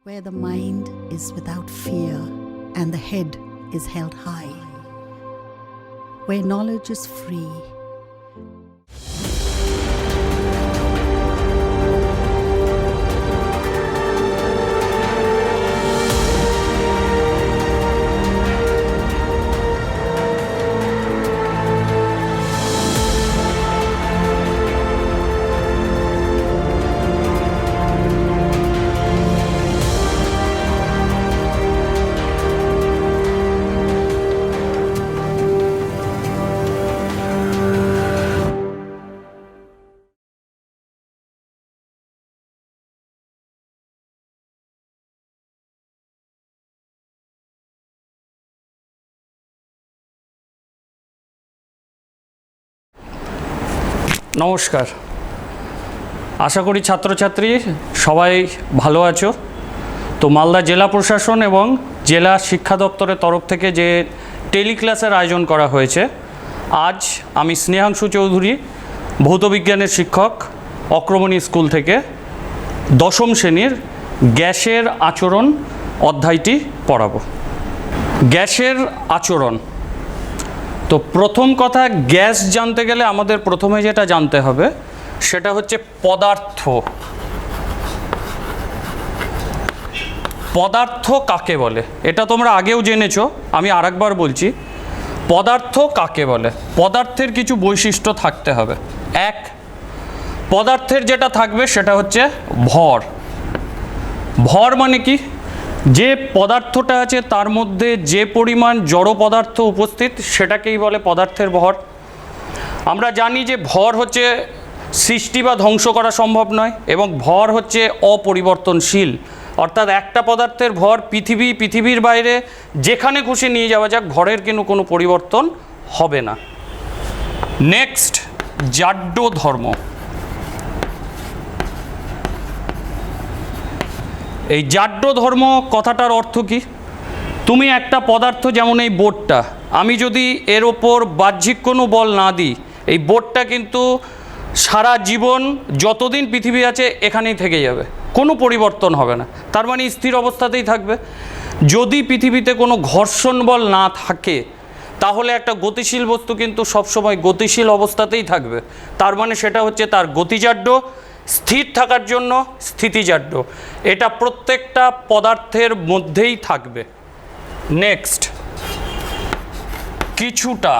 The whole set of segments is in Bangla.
where the mind is without fear and the head is held high, where knowledge is free. নমস্কার, আশা করি ছাত্রছাত্রী সবাই ভালো আছো। তো মালদা জেলা প্রশাসন এবং জেলা শিক্ষা দপ্তরের তরফ থেকে যে টেলিক্লাসের আয়োজন করা হয়েছে, আজ আমি স্নেহাংশু চৌধুরী, ভৌতবিজ্ঞানের শিক্ষক, অক্রমণী স্কুল থেকে দশম শ্রেণীর গ্যাসের আচরণ অধ্যায়টি পড়াবো। গ্যাসের আচরণ। তো প্রথম কথা, গ্যাস জানতে গেলে আমাদের প্রথমে যেটা জানতে হবে সেটা হচ্ছে পদার্থ। পদার্থ কাকে বলে এটা তোমরা আগেও জেনেছো, আমি আরেকবার বলছি। পদার্থ কাকে বলে? পদার্থের কিছু বৈশিষ্ট্য থাকতে হবে। এক, পদার্থের যেটা থাকবে সেটা হচ্ছে ভর। ভর মানে কি? যে পদার্থটা আছে তার মধ্যে যে পরিমাণ জড় পদার্থ উপস্থিত সেটাকেই বলে পদার্থের ভর। আমরা জানি যে ভর হচ্ছে সৃষ্টি বা ধ্বংস করা সম্ভব নয়, এবং ভর হচ্ছে অপরিবর্তনশীল। অর্থাৎ একটা পদার্থের ভর পৃথিবীর বাইরে যেখানে খুশি নিয়ে যাওয়া যাক, ভরের কিন্তু কোনো পরিবর্তন হবে না। নেক্সট, জাড্য ধর্ম। এই জাড্য ধর্ম কথাটার অর্থ কি? তুমি একটা পদার্থ, যেমন এই বোর্ডটা, আমি যদি এর ওপর বাহ্যিক কোনো বল না দিই, এই বোর্ডটা কিন্তু সারা জীবন যতদিন পৃথিবী আছে এখানেই থেকে যাবে, কোনো পরিবর্তন হবে না। তার মানে স্থির অবস্থাতেই থাকবে। যদি পৃথিবীতে কোনো ঘর্ষণ বল না থাকে তাহলে একটা গতিশীল বস্তু কিন্তু সবসময় গতিশীল অবস্থাতেই থাকবে। তার মানে সেটা হচ্ছে তার গতিজাড্য। স্থির থাকার জন্য স্থিতিজাড্য। এটা প্রত্যেকটা পদার্থের মধ্যেই থাকবে। নেক্সট, কিছুটা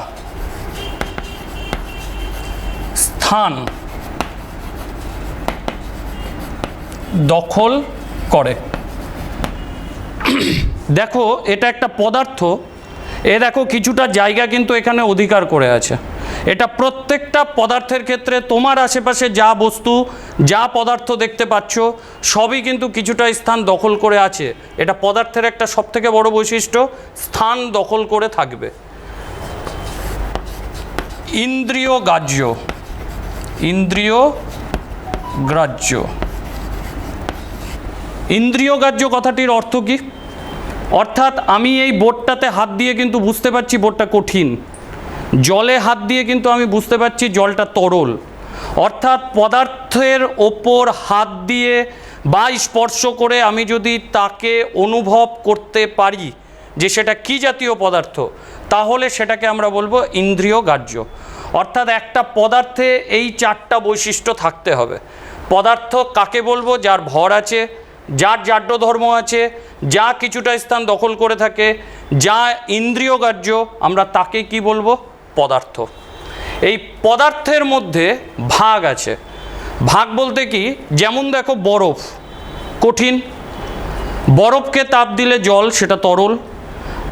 স্থান দখল করে। দেখো, এটা একটা পদার্থ, দেখো কিছুটা জায়গা কিন্তু এখানে অধিকার করে আছে। এটা প্রত্যেকটা পদার্থের ক্ষেত্রে তোমার আশেপাশে যা বস্তু, যা পদার্থ দেখতে পাচ্ছ সবই কিন্তু কিছুটা স্থান দখল করে আছে। এটা পদার্থের একটা সবথেকে বড় বৈশিষ্ট্য, স্থান দখল করে থাকবে। ইন্দ্রিয় গ্রাহ্য। ইন্দ্রিয় গ্রাহ্য। ইন্দ্রিয় গ্রাহ্য কথাটির অর্থ কি? অর্থাৎ আমি এই বোর্ডটাতে হাত দিয়ে কিন্তু বুঝতে পারছি বোর্ডটা কঠিন, জলে হাত দিয়ে কিন্তু আমি বুঝতে পারছি জলটা তরল। অর্থাৎ পদার্থের ওপর হাত দিয়ে বা স্পর্শ করে আমি যদি তাকে অনুভব করতে পারি যে সেটা কি জাতীয় পদার্থ, তাহলে সেটাকে আমরা বলবো ইন্দ্রিয় গ্রাহ্য। অর্থাৎ একটা পদার্থে এই চারটা বৈশিষ্ট্য থাকতে হবে। পদার্থ কাকে বলবো? যার ভর আছে, যার জাড্য ধর্ম আছে, যা কিছুটা স্থান দখল করে থাকে, যা ইন্দ্রিয় গ্রাহ্য, আমরা তাকে কি বলবো? পদার্থ। এই পদার্থের মধ্যে ভাগ আছে। ভাগ বলতে কি? যেমন দেখো, বরফ কঠিন, বরফকে তাপ দিলে জল, সেটা তরল।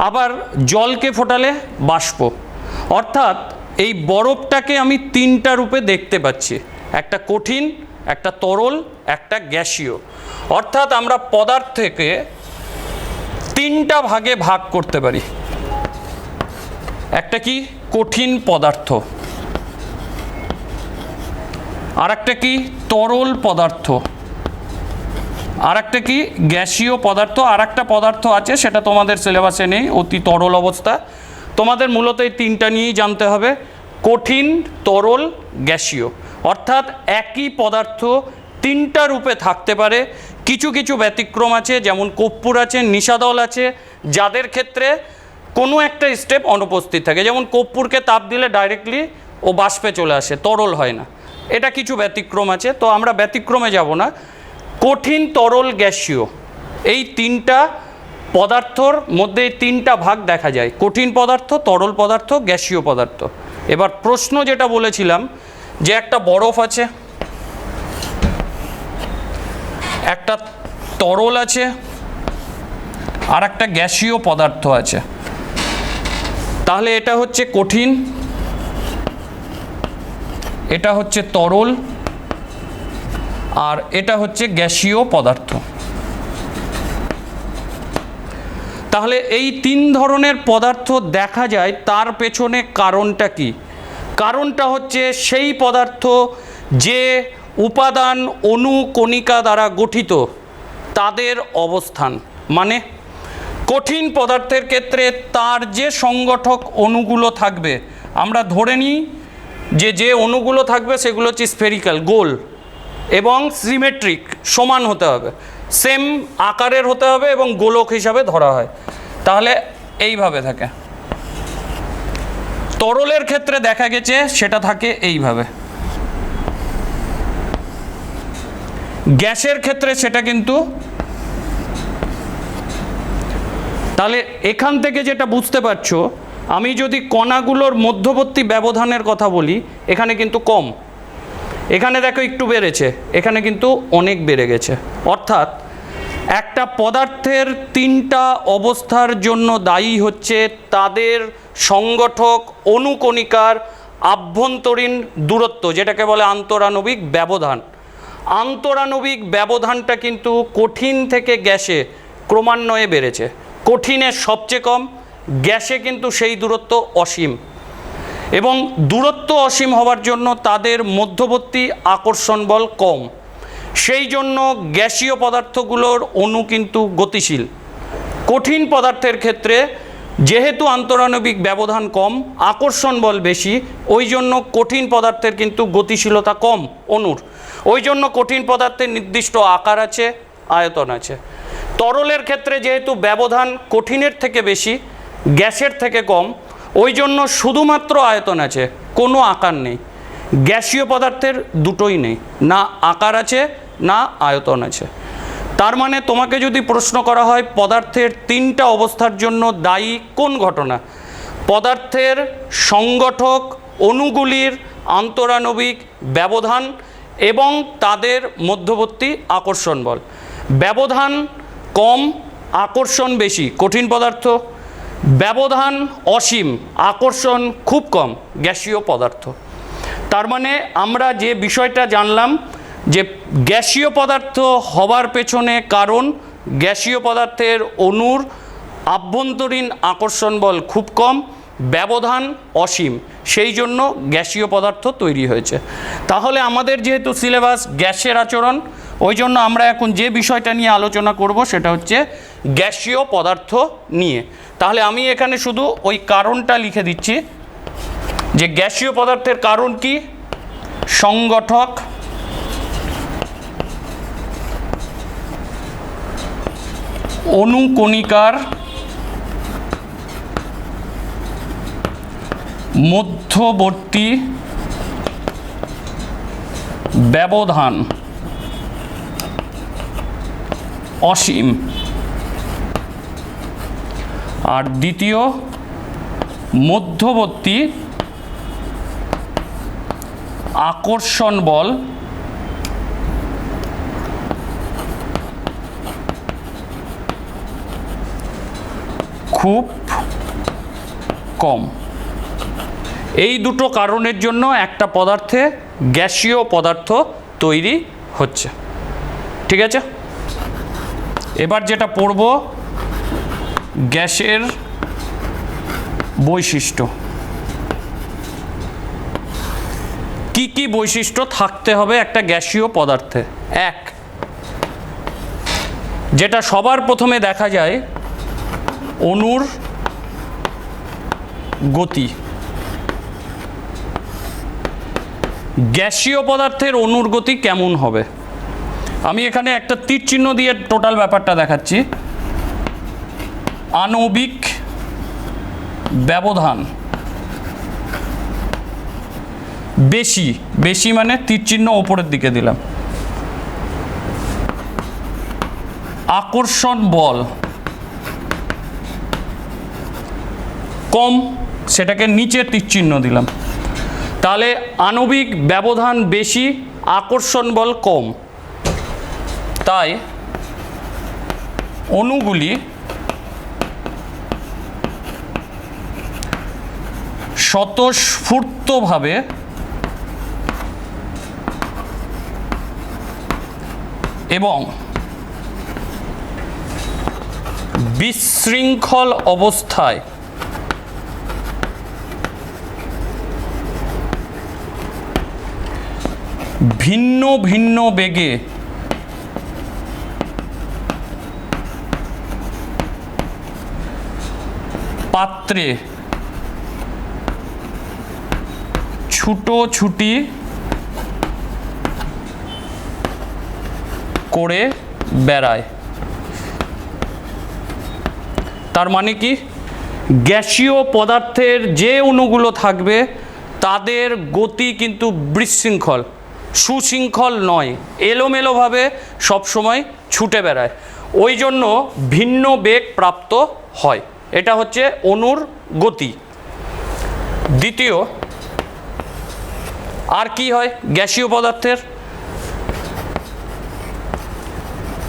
আবার জলকে ফোটালে বাষ্প। অর্থাৎ এই বরফটাকে আমি তিনটা রূপে দেখতে পাচ্ছি, একটা কঠিন, একটা তরল, একটা গ্যাসীয়। অর্থাৎ আমরা পদার্থকে তিনটা ভাগে ভাগ করতে পারি। একটা কি? কঠিন পদার্থ। আর একটা কি? তরল পদার্থ। আর একটা কি? গ্যাসীয় পদার্থ। আর একটা পদার্থ আছে, সেটা তোমাদের সিলেবাসে নেই, অতি তরল অবস্থা। তোমাদের মূলত এই তিনটা নিয়েই জানতে হবে, কঠিন, তরল, গ্যাসীয়। অর্থাৎ একই পদার্থ তিনটা রূপে থাকতে পারে। কিছু কিছু ব্যতিক্রম আছে, যেমন কর্পূর আছে, নিশাদল আছে, যাদের ক্ষেত্রে কোনো একটা স্টেপ অনুপস্থিত থাকে। যেমন কর্পূরকে তাপ দিলে ডাইরেক্টলি ও বাষ্পে চলে আসে, তরল হয় না। এটা কিছু ব্যতিক্রম আছে, তো আমরা ব্যতিক্রমে যাব না। কঠিন, তরল, গ্যাসীয়, এই তিনটা পদার্থর মধ্যে এই তিনটা ভাগ দেখা যায়: কঠিন পদার্থ, তরল পদার্থ, গ্যাসীয় পদার্থ। এবার প্রশ্ন যেটা বলেছিলাম যে একটা বরফ আছে, একটা তরল আছে, আর একটা গ্যাসীয় পদার্থ আছে, তাহলে এটা হচ্ছে কঠিন, এটা হচ্ছে তরল, আর এটা হচ্ছে গ্যাসীয় পদার্থ। তাহলে এই তিন ধরনের পদার্থ দেখা যায়, তার পেছনে কারণটা কি? কারণটা হচ্ছে সেই পদার্থ যে উপাদান অণু কণিকা দ্বারা গঠিত তাদের অবস্থান। মানে কঠিন পদার্থের ক্ষেত্রে তার যে সংগঠক অণুগুলো থাকবে, আমরা ধরে নিই যে যে অণুগুলো থাকবে সেগুলো হচ্ছে স্ফেরিক্যাল, গোল, এবং সিমেট্রিক, সমান হতে হবে, সেম আকারের হতে হবে এবং গোলক হিসাবে ধরা হয়। তাহলে এইভাবে থাকে। তরলের ক্ষেত্রে দেখা গেছে সেটা থাকে এইভাবে। গ্যাসের ক্ষেত্রে সেটা কিন্তু, তাহলে এখান থেকে যেটা বুঝতে পারছো, আমি যদি কণাগুলোর মধ্যবর্তী ব্যবধানের কথা বলি, এখানে কিন্তু কম, এখানে দেখো একটু বেড়েছে, এখানে কিন্তু অনেক বেড়ে গেছে। অর্থাৎ একটা পদার্থের তিনটা অবস্থার জন্য দায়ী হচ্ছে তাদের সংগঠক অণুকণিকার আভ্যন্তরীণ দূরত্ব, যেটাকে বলে আন্তরাণবিক ব্যবধান। আন্তরাণবিক ব্যবধানটা কিন্তু কঠিন থেকে গ্যাসে ক্রমান্বয়ে বেড়েছে। কঠিনের সবচেয়ে কম, গ্যাসে কিন্তু সেই দূরত্ব অসীম, এবং দূরত্ব অসীম হওয়ার জন্য তাদের মধ্যবর্তী আকর্ষণ বল কম। সেই জন্য গ্যাসীয় পদার্থগুলোর অণু কিন্তু গতিশীল। কঠিন পদার্থের ক্ষেত্রে যেহেতু আন্তরাণবিক ব্যবধান কম, আকর্ষণ বল বেশি, ওই জন্য কঠিন পদার্থের কিন্তু গতিশীলতা কম অণুর। ওই জন্য কঠিন পদার্থের নির্দিষ্ট আকার আছে, আয়তন আছে। তরলের ক্ষেত্রে যেহেতু ব্যবধান কঠিনের থেকে বেশি, গ্যাসের থেকে কম, ওই জন্য শুধুমাত্র আয়তন আছে, কোনো আকার নেই। গ্যাসীয় পদার্থের দুটোই নেই, না আকার আছে না আয়তন আছে। তার মানে তোমাকে যদি প্রশ্ন করা হয় পদার্থের তিনটা অবস্থার জন্য দায়ী কোন ঘটনা, পদার্থের সংগঠক অণুগুলির আন্তরাণবিক ব্যবধান এবং তাদের মধ্যবর্তী আকর্ষণ বল। ব্যবধান কম, আকর্ষণ বেশি কঠিন পদার্থ, ব্যবধান অসীম, আকর্ষণ খুব কম গ্যাসীয় পদার্থ। তার মানে আমরা যে বিষয়টা জানলাম যে গ্যাসীয় পদার্থ হবার পেছনে কারণ গ্যাসীয় পদার্থের অণুর আভ্যন্তরীণ আকর্ষণ বল খুব কম, ব্যবধান অসীম, সেই জন্য গ্যাসীয় পদার্থ তৈরি হয়েছে। তাহলে আমাদের যেহেতু সিলেবাস গ্যাসের আচরণ, ওই জন্য আমরা এখন যে বিষয়টা নিয়ে আলোচনা করব সেটা হচ্ছে গ্যাসীয় পদার্থ নিয়ে। তাহলে আমি এখানে শুধু ওই কারণটা লিখে দিচ্ছি যে গ্যাসীয় পদার্থের কারণ কি, সংগঠক অণুকণিকার মধ্যবর্তী ব্যবধান অসীম, আর দ্বিতীয় মধ্যবর্তী আকর্ষণ বল খুব কম। এই দুটো কারণের জন্য একটা পদার্থে গ্যাসীয় পদার্থ তৈরি হচ্ছে। ঠিক আছে, এবার যেটা পড়ব গ্যাসের বৈশিষ্ট্য। কি কি বৈশিষ্ট্য থাকতে হবে একটা গ্যাসীয় পদার্থে? এক, যেটা সবার প্রথমে দেখা যায়, অণুর গতি। গ্যাসীয় পদার্থের অণুর গতি কেমন হবে? আমি এখানে একটা তীর চিহ্ন দিয়ে টোটাল ব্যাপারটা দেখাচ্ছি। আণবিক ব্যবধান বেশি, বেশি মানে তীর চিহ্ন ওপরের দিকে দিলাম। আকর্ষণ বল কম, সেটাকে নিচে তীর চিহ্ন দিলাম। তাহলে আণবিক ব্যবধান বেশি, আকর্ষণ বল কম, তাই অণুগুলি স্বতঃস্ফূর্তভাবে এবং বিশৃঙ্খল অবস্থায় ভিন্ন ভিন্ন বেগে পাত্রে ছুটোছুটি করে বেড়ায়। তার মানে কি, গ্যাসীয় পদার্থের যে অণুগুলো থাকবে তাদের গতি কিন্তু বিশৃঙ্খল, সুশৃঙ্খল নয়, এলোমেলোভাবে সবসময় ছুটে বেড়ায়, ওই জন্য ভিন্ন বেগ প্রাপ্ত হয়। এটা হচ্ছে অণুর গতি। দ্বিতীয়, আর কি হয় গ্যাসীয় পদার্থের?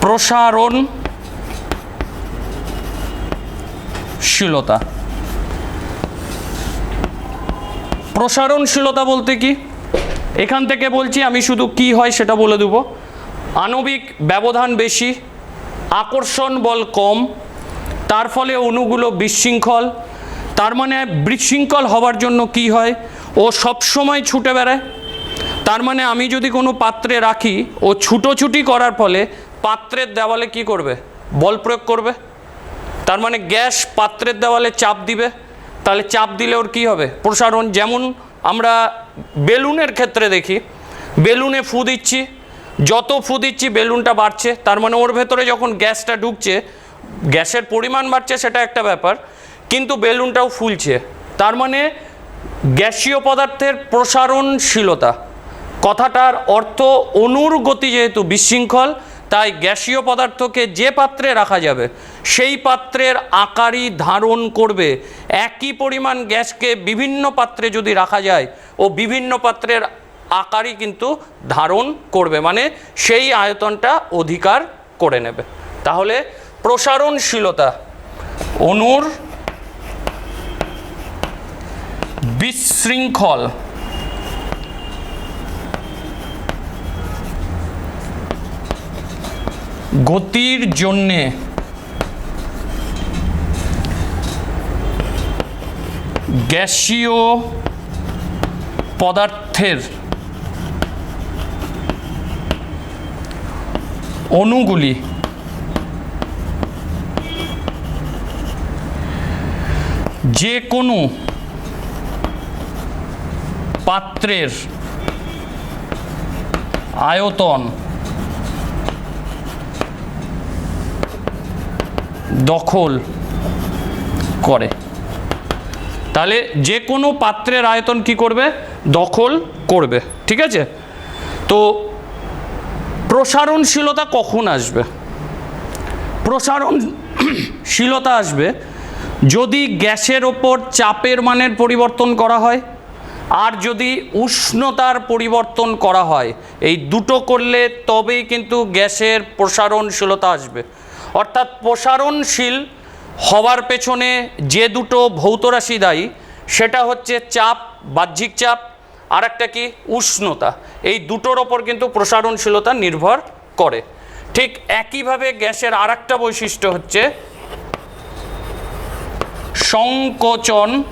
প্রসারণশীলতা। প্রসারণশীলতা বলতে কি, এখান থেকে বলছি আমি শুধু কি হয় সেটা বলে দেব। আণবিক ব্যবধান বেশি, আকর্ষণ বল কম, তার ফলে অণুগুলো বিশৃঙ্খল। তার মানে বিশৃঙ্খল হওয়ার জন্য কি হয়, ও সবসময় ছুটে বেড়ায়। তার মানে আমি যদি কোনো পাত্রে রাখি, ও ছুটোছুটি করার ফলে পাত্রের দেওয়ালে কি করবে, বল প্রয়োগ করবে। তার মানে গ্যাস পাত্রের দেওয়ালে চাপ দিবে, তাহলে চাপ দিলে ওর কী হবে, প্রসারণ। যেমন আমরা বেলুনের ক্ষেত্রে দেখি, বেলুনে ফু দিচ্ছি, যত ফু দিচ্ছি বেলুনটা বাড়ছে, তার মানে ওর ভেতরে যখন গ্যাসটা ঢুকছে, গ্যাসের পরিমাণ বাড়ছে সেটা একটা ব্যাপার, কিন্তু বেলুনটাও ফুলছে। তার মানে গ্যাসীয় পদার্থের প্রসারণশীলতা কথাটার অর্থ অণুর গতি যেহেতু বিশৃঙ্খল, তাই গ্যাসীয় পদার্থকে যে পাত্রে রাখা যাবে সেই পাত্রের আকারই ধারণ করবে। একই পরিমাণ গ্যাসকে বিভিন্ন পাত্রে যদি রাখা যায়, ও বিভিন্ন পাত্রের আকারই কিন্তু ধারণ করবে, মানে সেই আয়তনটা অধিকার করে নেবে। তাহলে প্রসারণশীলতা অণুর বিশৃঙ্খল গতির জন্যে গ্যাসীয় পদার্থের অণুগুলি যে কোনো পাত্রের আয়তন দখল করে। তাহলে যে কোনো পাত্রের আয়তন কি করবে, দখল করবে। ঠিক আছে, তো প্রসারণশীলতা কখন আসবে? প্রসারণশীলতা আসবে যদি গ্যাসের ওপর চাপের মানের পরিবর্তন করা হয়, আর যদি উষ্ণতার পরিবর্তন করা হয়। এই দুটো করলে তবেই কিন্তু গ্যাসের প্রসারণশীলতা আসবে। অর্থাৎ প্রসারণশীল হওয়ার পেছনে যে দুটো ভৌত রাশি দায়ী, সেটা হচ্ছে চাপ, বাহ্যিক চাপ, আর একটা কি, উষ্ণতা। এই দুটোর ওপর কিন্তু প্রসারণশীলতা নির্ভর করে। ঠিক একইভাবে গ্যাসের আর একটা বৈশিষ্ট্য হচ্ছে সংকোচনশীলতা।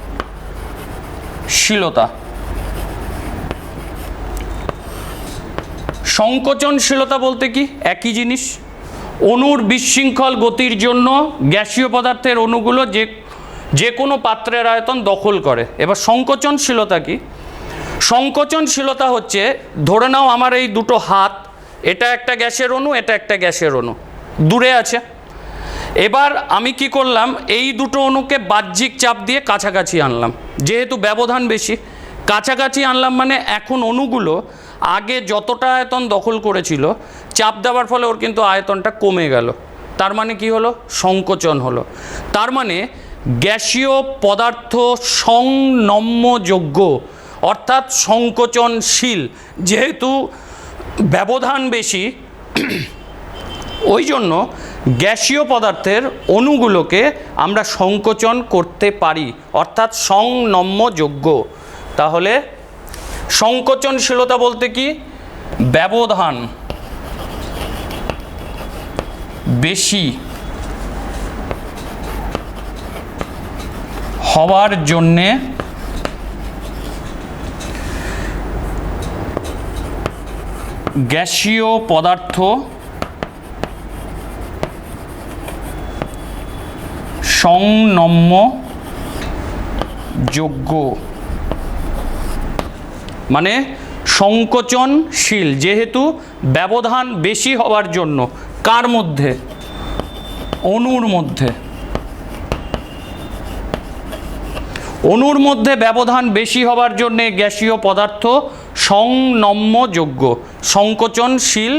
সংকোচনশীলতা বলতে কি, একই জিনিস। অণুর বিশৃঙ্খল গতির জন্য গ্যাসীয় পদার্থের অণুগুলো যে কোনো পাত্রের আয়তন দখল করে। এবার সংকোচনশীলতা কি? সংকোচনশীলতা হচ্ছে, ধরে নাও আমার এই দুটো হাত এটা একটা গ্যাসের অণু, এটা একটা গ্যাসের অণু, দূরে আছে। এবার আমি কি করলাম, এই দুটো অণুকে বাহ্যিক চাপ দিয়ে কাছাকাছি আনলাম, যেহেতু ব্যবধান বেশি কাছাকাছি আনলাম, মানে এখন অণুগুলো আগে যতটা আয়তন দখল করেছিল চাপ দেওয়ার ফলে ওর কিন্তু আয়তনটা কমে গেল, তার মানে কি হলো, সংকোচন হলো। তার মানে গ্যাসীয় পদার্থ সংনম্যযোগ্য অর্থাৎ সংকোচনশীল, যেহেতু ব্যবধান বেশি ওই জন্য গ্যাসীয় পদার্থের অণুগুলোকে আমরা সংকোচন করতে পারি, অর্থাৎ সংনম্যযোগ্য। তাহলে সংকোচনশীলতা বলতে কি, ব্যবধান বেশি হওয়ার জন্যে গ্যাসীয় পদার্থ সংনম্যযোগ্য, মানে সংকোচনশীল, যেহেতু ব্যবধান বেশি হওয়ার জন্য। কার মধ্যে, অণুর মধ্যে। অণুর মধ্যে ব্যবধান বেশি হওয়ার জন্য গ্যাসীয় পদার্থ সংনম্যযোগ্য, সংকোচনশীল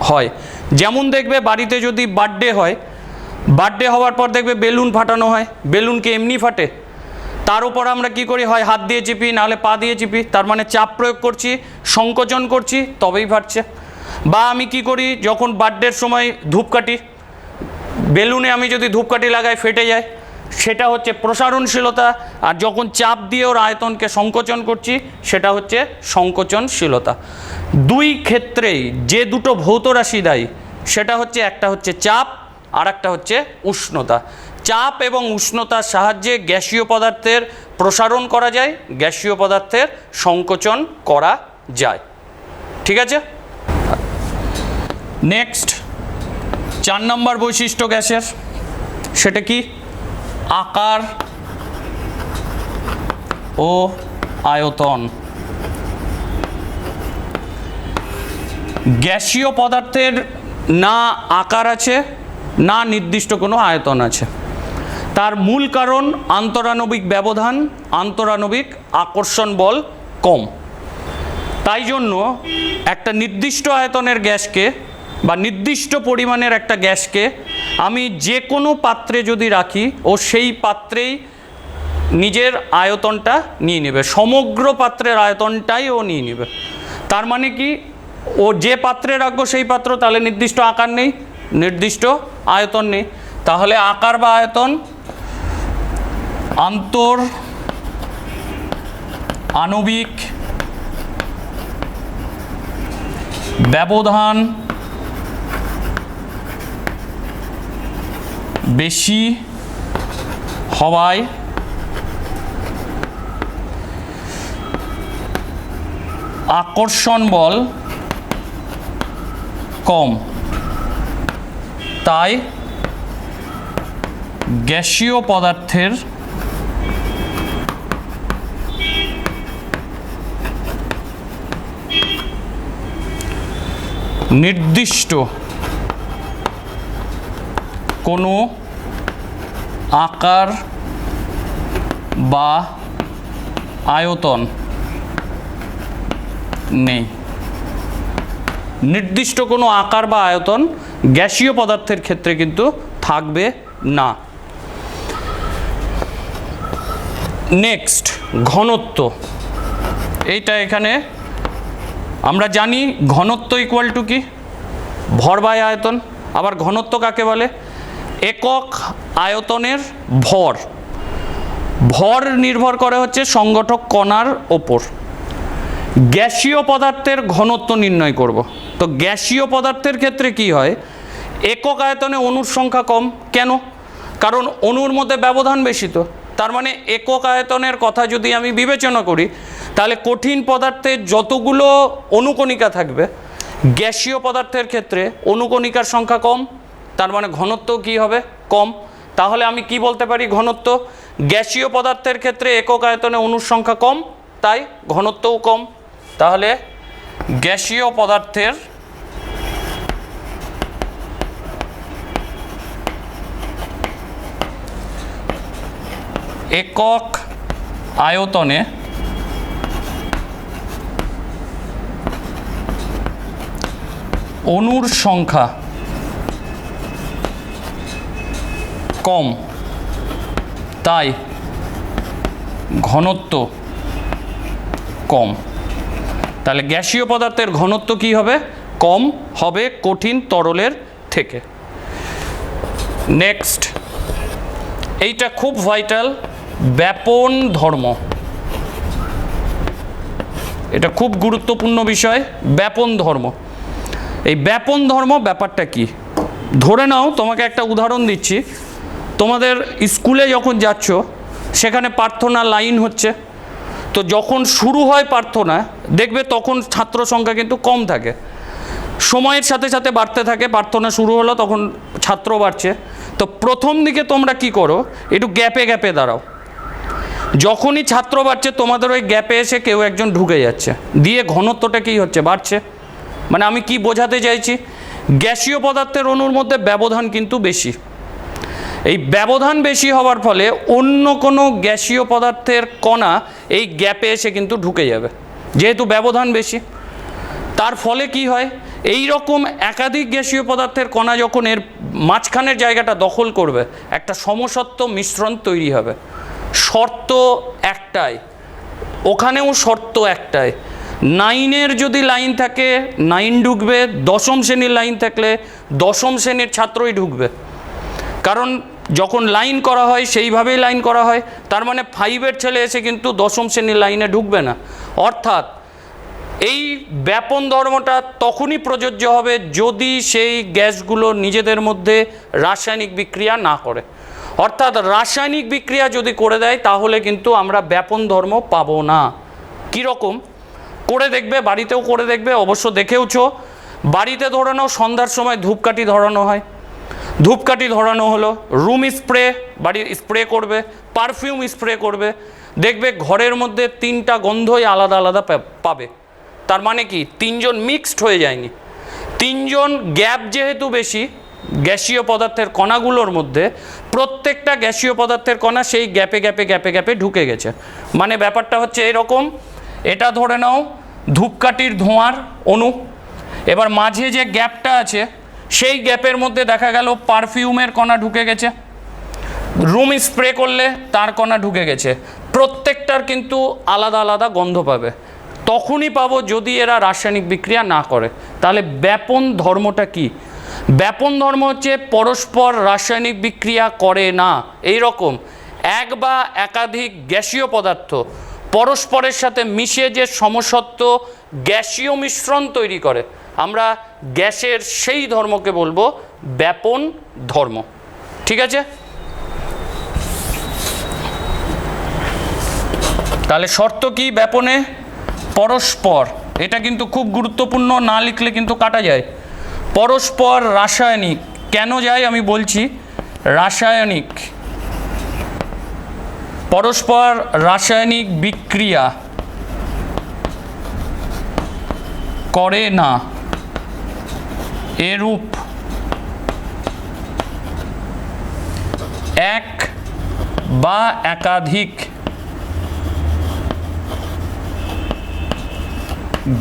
হয়। যেমন দেখবে বাড়িতে যদি বার্থডে হয়, বার্থডে হওয়ার পর দেখবে বেলুন ফাটানো হয়, বেলুনকে এমনি ফাটে, তার উপর আমরা কি করি, হয় হাত দিয়ে চিপি নাহলে পা দিয়ে চিপি, তার মানে চাপ প্রয়োগ করছি, সংকোচন করছি, তবেই ফাটছে। বা আমি কি করি, যখন বার্থডের সময় ধূপকাঠি, বেলুনে আমি যদি ধূপকাঠি লাগাই ফেটে যায়, সেটা হচ্ছে প্রসারণশীলতা। আর যখন চাপ দিয়ে ওর আয়তনকে সংকোচন করছি সেটা হচ্ছে সংকোচনশীলতা। দুই ক্ষেত্রেই যে দুটো ভৌত রাশি দায়ী সেটা হচ্ছে, একটা হচ্ছে চাপ আর একটা হচ্ছে উষ্ণতা। চাপ এবং উষ্ণতার সাহায্যে গ্যাসীয় পদার্থের প্রসারণ করা যায়, গ্যাসীয় পদার্থের সংকোচন করা যায়। ঠিক আছে, নেক্সট 4 নম্বর বৈশিষ্ট্য গ্যাসের, সেটা কি, আকার ও আয়তন। গ্যাসীয় পদার্থের না আকার আছে না নির্দিষ্ট কোনো আয়তন আছে। তার মূল কারণ আন্তরাণবিক ব্যবধান, আন্তরাণবিক আকর্ষণ বল কম। তাই জন্য একটা নির্দিষ্ট আয়তনের গ্যাসকে বা নির্দিষ্ট পরিমাণের একটা গ্যাসকে আমি যে কোনো পাত্রে যদি রাখি, ও সেই পাত্রেই নিজের আয়তনটা নিয়ে নেবে, সমগ্র পাত্রের আয়তনটাই ও নিয়ে নেবে। তার মানে কি, ও যে পাত্রে রাখবো সেই পাত্র, তাহলে নির্দিষ্ট আকার নেই, নির্দিষ্ট আয়তন নেই। তাহলে আকার বা আয়তন আন্তর আণবিক ব্যবধান বেশি হওয়ায় আকর্ষণ বল কম, তাই গ্যাসীয় পদার্থের নির্দিষ্ট কোনো আকার বা আয়তন নেই। নির্দিষ্ট কোনো আকার বা আয়তন গ্যাসীয় পদার্থের ক্ষেত্রে কিন্তু থাকবে না। নেক্সট, ঘনত্ব। এইটা এখানে আমরা জানি ঘনত্ব ইকুয়াল টু কি, ভর বাই আয়তন। আবার ঘনত্ব কাকে বলে, একক আয়তনের ভর। ভর নির্ভর করে হচ্ছে সংগঠক কণার ওপর। গ্যাসীয় পদার্থের ঘনত্ব নির্ণয় করব। তো গ্যাসীয় পদার্থের ক্ষেত্রে কি হয়, একক আয়তনে অণুর সংখ্যা কম। কেন? কারণ অণুর মধ্যে ব্যবধান বেশি। তো তার মানে একক আয়তনের কথা যদি আমি বিবেচনা করি, তাহলে কঠিন পদার্থে যতগুলো অণুকণিকা থাকবে, গ্যাসীয় পদার্থের ক্ষেত্রে অণুকণিকার সংখ্যা কম, তার মানে ঘনত্ব কি হবে, কম। তাহলে আমি কি বলতে পারি, ঘনত্ব গ্যাসীয় পদার্থের ক্ষেত্রে একক আয়তনে অণুর সংখ্যা কম, তাই ঘনত্বও কম। তাহলে গ্যাসীয় পদার্থের একক আয়তনে অণুর সংখ্যা কম, তাই ঘনত্ব কম। তাহলে গ্যাসীয় পদার্থের ঘনত্ব কি হবে? কম হবে কঠিন তরলের থেকে। নেক্সট, এইটা খুব ভাইটাল, ব্যাপন ধর্ম। এটা খুব গুরুত্বপূর্ণ বিষয়, ব্যাপন ধর্ম। এই ব্যাপন ধর্ম ব্যাপারটা কি? ধরে নাও, তোমাকে একটা উদাহরণ দিচ্ছি, তোমাদের স্কুলে যখন যাচ্ছ সেখানে প্রার্থনা লাইন হচ্ছে, তো যখন শুরু হয় প্রার্থনা দেখবে তখন ছাত্র সংখ্যা কিন্তু কম থাকে, সময়ের সাথে সাথে বাড়তে থাকে। প্রার্থনা শুরু হলো তখন ছাত্র বাড়ছে, তো প্রথম দিকে তোমরা কি করো, একটু গ্যাপে গ্যাপে দাঁড়াও। যখনই ছাত্র বাড়ছে তোমাদের ওই গ্যাপে এসে কেউ একজন ঢুকে যাচ্ছে, দিয়ে ঘনত্বটা কী হচ্ছে? বাড়ছে। মানে আমি কি বোঝাতে চাইছি, গ্যাসীয় পদার্থের অণুর মধ্যে ব্যবধান কিন্তু বেশি। এই ব্যবধান বেশি হওয়ার ফলে অন্য কোনো গ্যাসীয় পদার্থের কণা এই গ্যাপে এসে কিন্তু ঢুকে যাবে, যেহেতু ব্যবধান বেশি। তার ফলে কি হয়, এই রকম একাধিক গ্যাসীয় পদার্থের কণা যখন এর মাঝখানের জায়গাটা দখল করবে, একটা সমসত্ব মিশ্রণ তৈরি হবে। শর্ত একটাই, ওখানেও শর্ত একটাই, 9-এর যদি লাইন থাকে 9 ঢুকবে, দশম শ্রেণীর লাইন থাকলে দশম শ্রেণীর ছাত্রই ঢুকবে। কারণ যখন লাইন করা হয় সেইভাবেই লাইন করা হয়, তার মানে 5-এর ছেলে এসে কিন্তু দশম শ্রেণীর লাইনে ঢুকবে না। অর্থাৎ এই ব্যাপন ধর্মটা তখনই প্রযোজ্য হবে যদি সেই গ্যাসগুলো নিজেদের মধ্যে রাসায়নিক বিক্রিয়া না করে। অর্থাৎ রাসায়নিক বিক্রিয়া যদি করে দেয় তাহলে কিন্তু আমরা ব্যাপন ধর্ম পাবো না। কীরকম? করে দেখবে, বাড়িতেও করে দেখবে, অবশ্য দেখেওছো। বাড়িতে ধরে নাও সন্ধ্যার সময় ধূপকাঠি ধরানো হয়, ধূপকাঠি ধরানো হলো, রুম স্প্রে বাড়ির স্প্রে করবে, পারফিউম স্প্রে করবে, দেখবে ঘরের মধ্যে 3টা গন্ধই আলাদা আলাদা পাবে। তার মানে কি, 3জন মিক্সড হয়ে যায়নি, 3জন গ্যাপ যেহেতু বেশি গ্যাসীয় পদার্থের কণাগুলোর মধ্যে, প্রত্যেকটা গ্যাসীয় পদার্থের কণা সেই গ্যাপে গ্যাপে গ্যাপে গ্যাপে ঢুকে গেছে। মানে ব্যাপারটা হচ্ছে এরকম, এটা ধরে নাও ধূপকাঠির ধোঁয়ার অণু, এবার মাঝে যে গ্যাপটা আছে সেই গ্যাপের মধ্যে দেখা গেল পারফিউমের কণা ঢুকে গেছে, রুম স্প্রে করলে তার কণা ঢুকে গেছে। প্রত্যেকটার কিন্তু আলাদা আলাদা গন্ধ পাবে, তখনই পাবো যদি এরা রাসায়নিক বিক্রিয়া না করে। তাহলে ব্যাপন ধর্মটা কি? ব্যাপন ধর্ম হচ্ছে পরস্পর রাসায়নিক বিক্রিয়া করে না। এই রকম এক বা একাধিক গ্যাসীয় পদার্থ পরস্পরের সাথে মিশে যে সমসত্ব গ্যাসীয় মিশ্রণ তৈরি করে, আমরা গ্যাসের সেই ধর্মকে বলবো ব্যাপন ধর্ম। ঠিক আছে? তাহলে শর্ত কি ব্যাপনে? পরস্পর, এটা কিন্তু খুব গুরুত্বপূর্ণ, না লিখলে কিন্তু কাটা যায়। পরস্পর রাসায়নিক, কেন যায় আমি বলছি। রাসায়নিক, পরস্পর রাসায়নিক বিক্রিয়া করে না, এরূপ এক বা একাধিক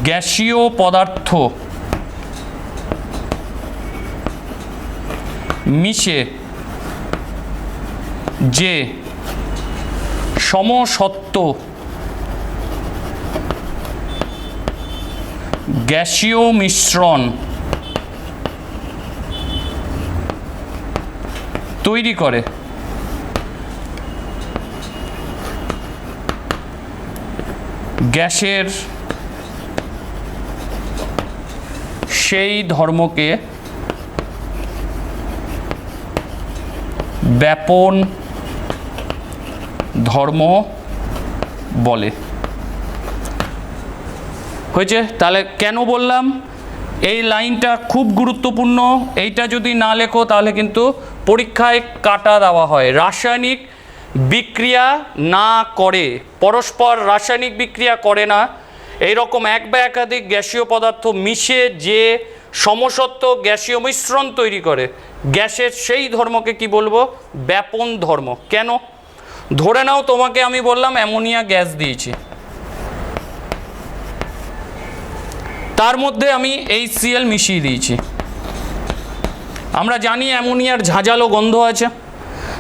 গ্যাসীয় পদার্থ মিশে যে সমসত্ব গ্যাসীয় মিশ্রণ তৈরি করে, গ্যাসের সেই ধর্মকে ব্যাপন ধর্ম বলে। হয়েছে? তাহলে কেন বললাম এই লাইনটা খুব গুরুত্বপূর্ণ, এইটা যদি না লেখো তাহলে কিন্তু পরীক্ষায় কাটা দেওয়া হয়। রাসায়নিক বিক্রিয়া না করে, পরস্পর রাসায়নিক বিক্রিয়া করে না, এইরকম এক বা একাধিক গ্যাসীয় পদার্থ মিশে যে সমসত্ব গ্যাসীয় মিশ্রণ তৈরি করে, গ্যাসের সেই ধর্মকে কি বলবো? ব্যাপন ধর্ম। কেন? ধরে নাও তোমাকে আমি বললাম অ্যামোনিয়া গ্যাস দিয়েছি, তার মধ্যে আমি HCl মিশিয়ে দিয়েছি। আমরা জানি অ্যামোনিয়ার ঝাঁঝালো গন্ধ আছে,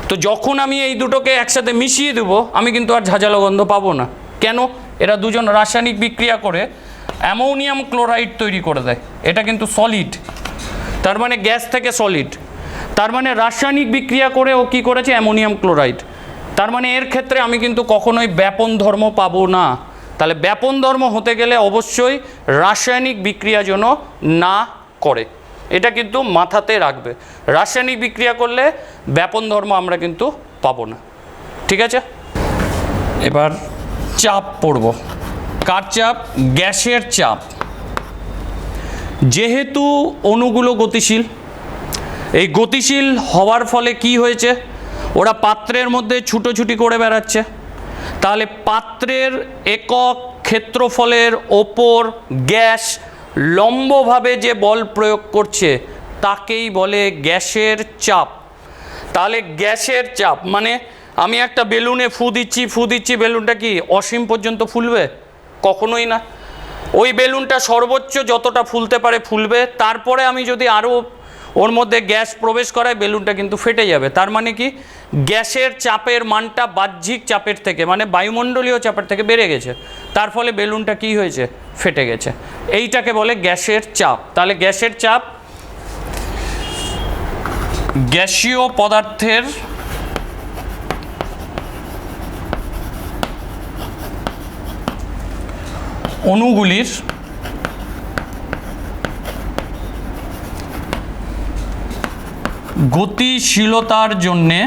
তো যখন আমি এই দুটোকে একসাথে মিশিয়ে দেবো আমি কিন্তু আর ঝাঁঝালো গন্ধ পাবো না। কেন? এরা দুজন রাসায়নিক বিক্রিয়া করে অ্যামোনিয়াম ক্লোরাইড তৈরি করে দেয়। এটা কিন্তু সলিড, তার মানে গ্যাস থেকে সলিড, তার মানে রাসায়নিক বিক্রিয়া করে ও কী করেছে? Ammonium chloride. তার মানে এর ক্ষেত্রে আমি কিন্তু কখনোই ব্যাপন ধর্ম পাবো না। তাহলে ব্যাপন ধর্ম হতে গেলে অবশ্যই রাসায়নিক বিক্রিয়া যেন না করে, এটা কিন্তু মাথাতে রাখবে। রাসায়নিক বিক্রিয়া করলে ব্যাপন ধর্ম আমরা কিন্তু পাবো না। ঠিক আছে, এবার চাপ পড়ব। কার চাপ? গ্যাসের চাপ। যেহেতু অণুগুলো গতিশীল, এই গতিশীল হওয়ার ফলে কি হয়েছে? ওরা পাত্রের মধ্যে ছুটোছুটি করে বেড়াচ্ছে। তাহলে পাত্রের একক ক্ষেত্রফলের ওপর গ্যাস লম্বভাবে যে বল প্রয়োগ করছে তাকেই বলে গ্যাসের চাপ। তাহলে গ্যাসের চাপ মানে আমি একটা বেলুনে ফু দিচ্ছি, বেলুনটা কি অসীম পর্যন্ত ফুলবে? কখনোই না। ওই বেলুনটা সর্বোচ্চ যতটা ফুলতে পারে ফুলবে, তারপরে আমি যদি আরও ওর মধ্যে গ্যাস প্রবেশ করায় বেলুনটা কিন্তু ফেটে যাবে। তার মানে কি? গ্যাসের চাপের মানটা বাহ্যিক চাপের থেকে মানে বায়ুমণ্ডলীয় চাপের থেকে বেড়ে গেছে, তার ফলে বেলুনটা কি হয়েছে? ফেটে গেছে। এইটাকে বলে গ্যাসের চাপ। তাহলে গ্যাসের চাপ গ্যাসীয় পদার্থের অণুগুলির গতিশীলতার জন্যে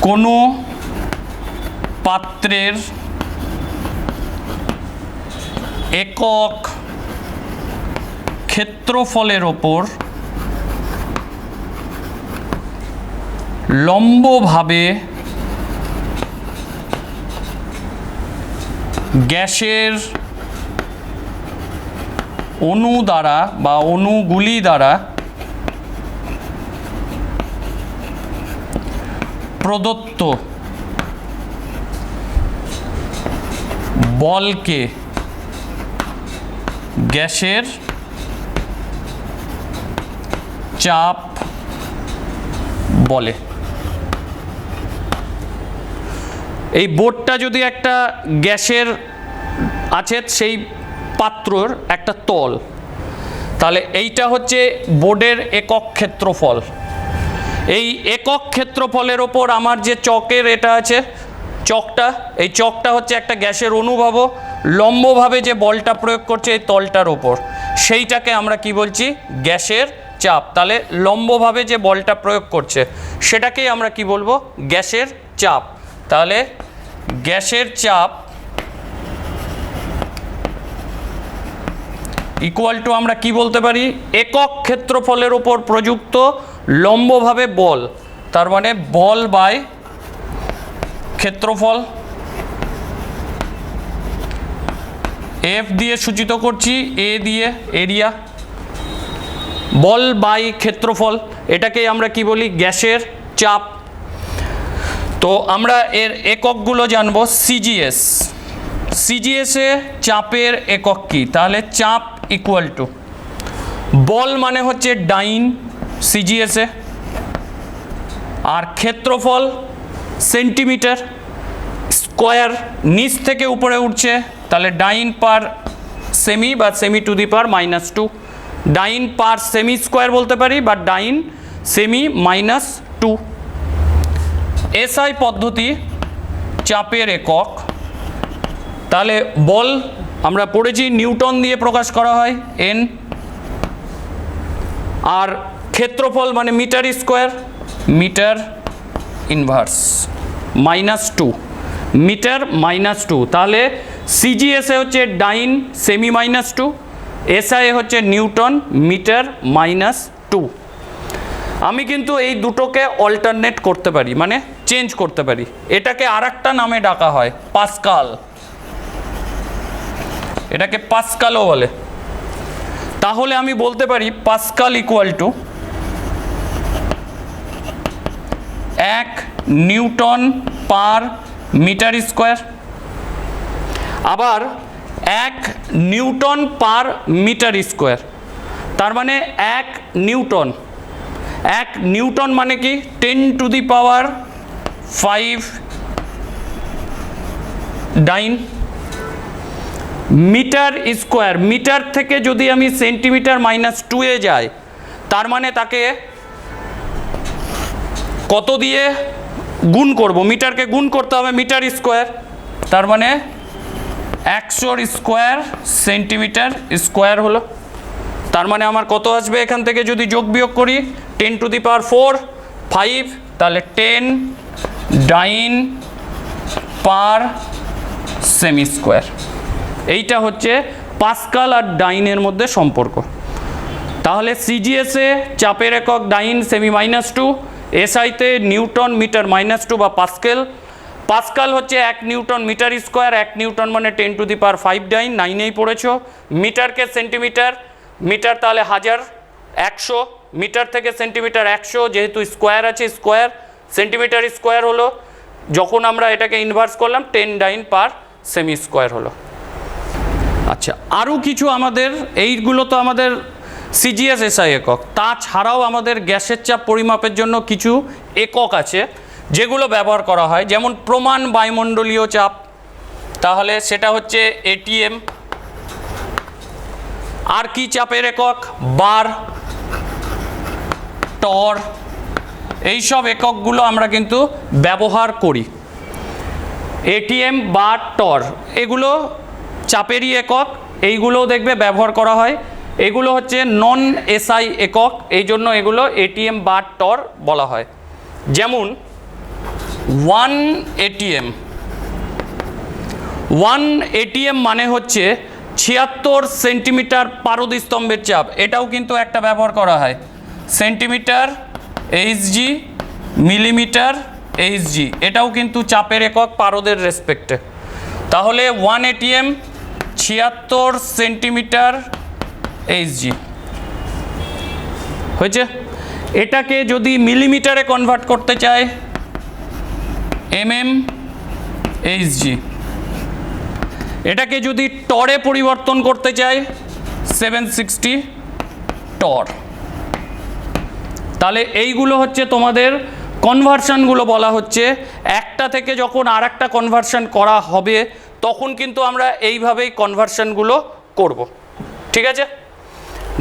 কোনো পাত্রের একক ক্ষেত্রফলের ওপর লম্বভাবে গ্যাসের অণু দ্বারা বা অণুগুলি দ্বারা প্রদত্ত বলকে গ্যাসের চাপ বলে। এই বোর্ডটা যদি একটা গ্যাসের আছে, সেই পাত্রর একটা তল, তাহলে এইটা হচ্ছে বোর্ডের একক ক্ষেত্রফল। এই একক ক্ষেত্রফলের ওপর আমার যে চকের এটা আছে, চকটা, এই চকটা হচ্ছে একটা গ্যাসের অনুভব লম্বভাবে যে বলটা প্রয়োগ করছে এই তলটার ওপর, সেইটাকে আমরা কি বলছি? গ্যাসের চাপ। তাহলে লম্বভাবে যে বলটা প্রয়োগ করছে সেটাকেই আমরা কি বলবো? গ্যাসের চাপ। তাহলে গ্যাসের চাপ ইকুয়াল টু আমরা কি বলতে পারি? একক ক্ষেত্রফলের ওপর প্রযুক্ত লম্বভাবে বল, তার মানে বল বাই ক্ষেত্রফল। এফ দিয়ে সূচিত করছি, এ দিয়ে এরিয়া, বল বাই ক্ষেত্রফল, এটাকেই আমরা কি বলি? গ্যাসের চাপ। তো আমরা এর এককগুলো জানবো। সিজিএস, সিজিএসে চাপের একক কি? তাহলে চাপ ইকুয়াল টু বল মানে হচ্ছে ডাইন সিজিএসে, আর ক্ষেত্রফল সেন্টিমিটার স্কোয়ার, নিচ থেকে উপরে উঠছে, তাহলে ডাইন পার সেমি বা cm to the power -2, dyne per cm square বলতে পারি বা ডাইন সেমি -2। এসআই পদ্ধতি চাপের একক। তাহলে বল আমরা পড়েছি নিউটন দিয়ে প্রকাশ করা হয়, এন, আর ক্ষেত্রফল মানে metre square, metre inverse -2, metre -2। তাহলে সিজিএসএ হচ্ছে ডাইন সেমি -2, এসআই হচ্ছে নিউটন মিটার -2। আমি কিন্তু এই দুটোকে অল্টারনেট করতে পারি, মানে চেঞ্জ করতে পারি। এটাকে আর একটা নামে ডাকা হয় পাস্কাল, এটাকে পাস্কালও বলে। তাহলে আমি বলতে পারি pascal equal to 1 newton per metre square. আবার 1 নিউটন পার মিটার স্কোয়ার, তার মানে 1 নিউটন, 1 নিউটন মানে কি 10⁵ ডাইন মিটার স্কোয়ার। মিটার থেকে যদি আমি সেন্টিমিটার -2 এ যাই, তার মানে তাকে কত দিয়ে গুণ করব? মিটারকে গুণ করতে হবে মিটার স্কোয়ার, তার মানে 100 স্কোয়ার সেন্টিমিটার স্কোয়ার হলো। তার মানে আমার কত আসবে এখান থেকে যদি যোগ বিয়োগ করি? 10⁴ 5, তাহলে 10 ডাইন পার সেমি স্কোয়ার। এইটা হচ্ছে পাস্কাল আর ডাইনের মধ্যে সম্পর্ক। তাহলে সিজিএসে চাপের একক ডাইন সেমি -2, এসআইতে নিউটন মিটার -2 বা পাস্কেল। পাস্কাল হচ্ছে 1 নিউটন মিটার স্কোয়ার, 1 নিউটন মানে 10⁵ ডাইন, 9এই পড়েছো। মিটারকে সেন্টিমিটার, মিটার তাহলে 1000, 100, মিটার থেকে সেন্টিমিটার 100, যেহেতু স্কোয়ার আছে স্কোয়ার, সেন্টিমিটার স্কোয়ার হলো। যখন আমরা এটাকে ইনভার্স করলাম 10 ডাইন পার সেমি স্কোয়ার হলো। আচ্ছা, আরও কিছু আমাদের, এইগুলো তো আমাদের সিজিএস এসআই একক। তাছাড়াও আমাদের গ্যাসের চাপ পরিমাপের জন্য কিছু একক আছে যেগুলো ব্যবহার করা হয়, যেমন প্রমাণ বায়ুমণ্ডলীয় চাপ, তাহলে সেটা হচ্ছে এটিএম। আর কি চাপের একক? বার, টর, এইসব এককগুলো আমরা কিন্তু ব্যবহার করি। এটিএম, বার, টর এগুলো চাপেরই একক, এইগুলোও দেখবে ব্যবহার করা হয়। এগুলো হচ্ছে নন এসআই একক, এই জন্য এগুলো এটিএম, বার, টর বলা হয়। যেমন 1 এটিএম, 1 এটিএম মানে হচ্ছে 76 সেন্টিমিটার পারদস্তম্ভের চাপ। এটাও কিন্তু একটা ব্যবহার করা হয়, সেন্টিমিটার এইচজি, মিলিমিটার এইচজি, এটাও কিন্তু চাপের একক পারদের রেসপেক্টে। তাহলে 1 এটিএম 76 সেন্টিমিটার এইচজি হয়েছে। এটাকে যদি মিলিমিটারে কনভার্ট করতে চাই, এমএম এইচজি। এটাকে যদি টরে পরিবর্তন করতে চাই, 760 টর। তাহলে এইগুলো হচ্ছে তোমাদের কনভার্সনগুলো বলা হচ্ছে। একটা থেকে যখন আর একটা কনভার্সন করা হবে, তখন কিন্তু আমরা এইভাবেই কনভার্সনগুলো করব। ঠিক আছে,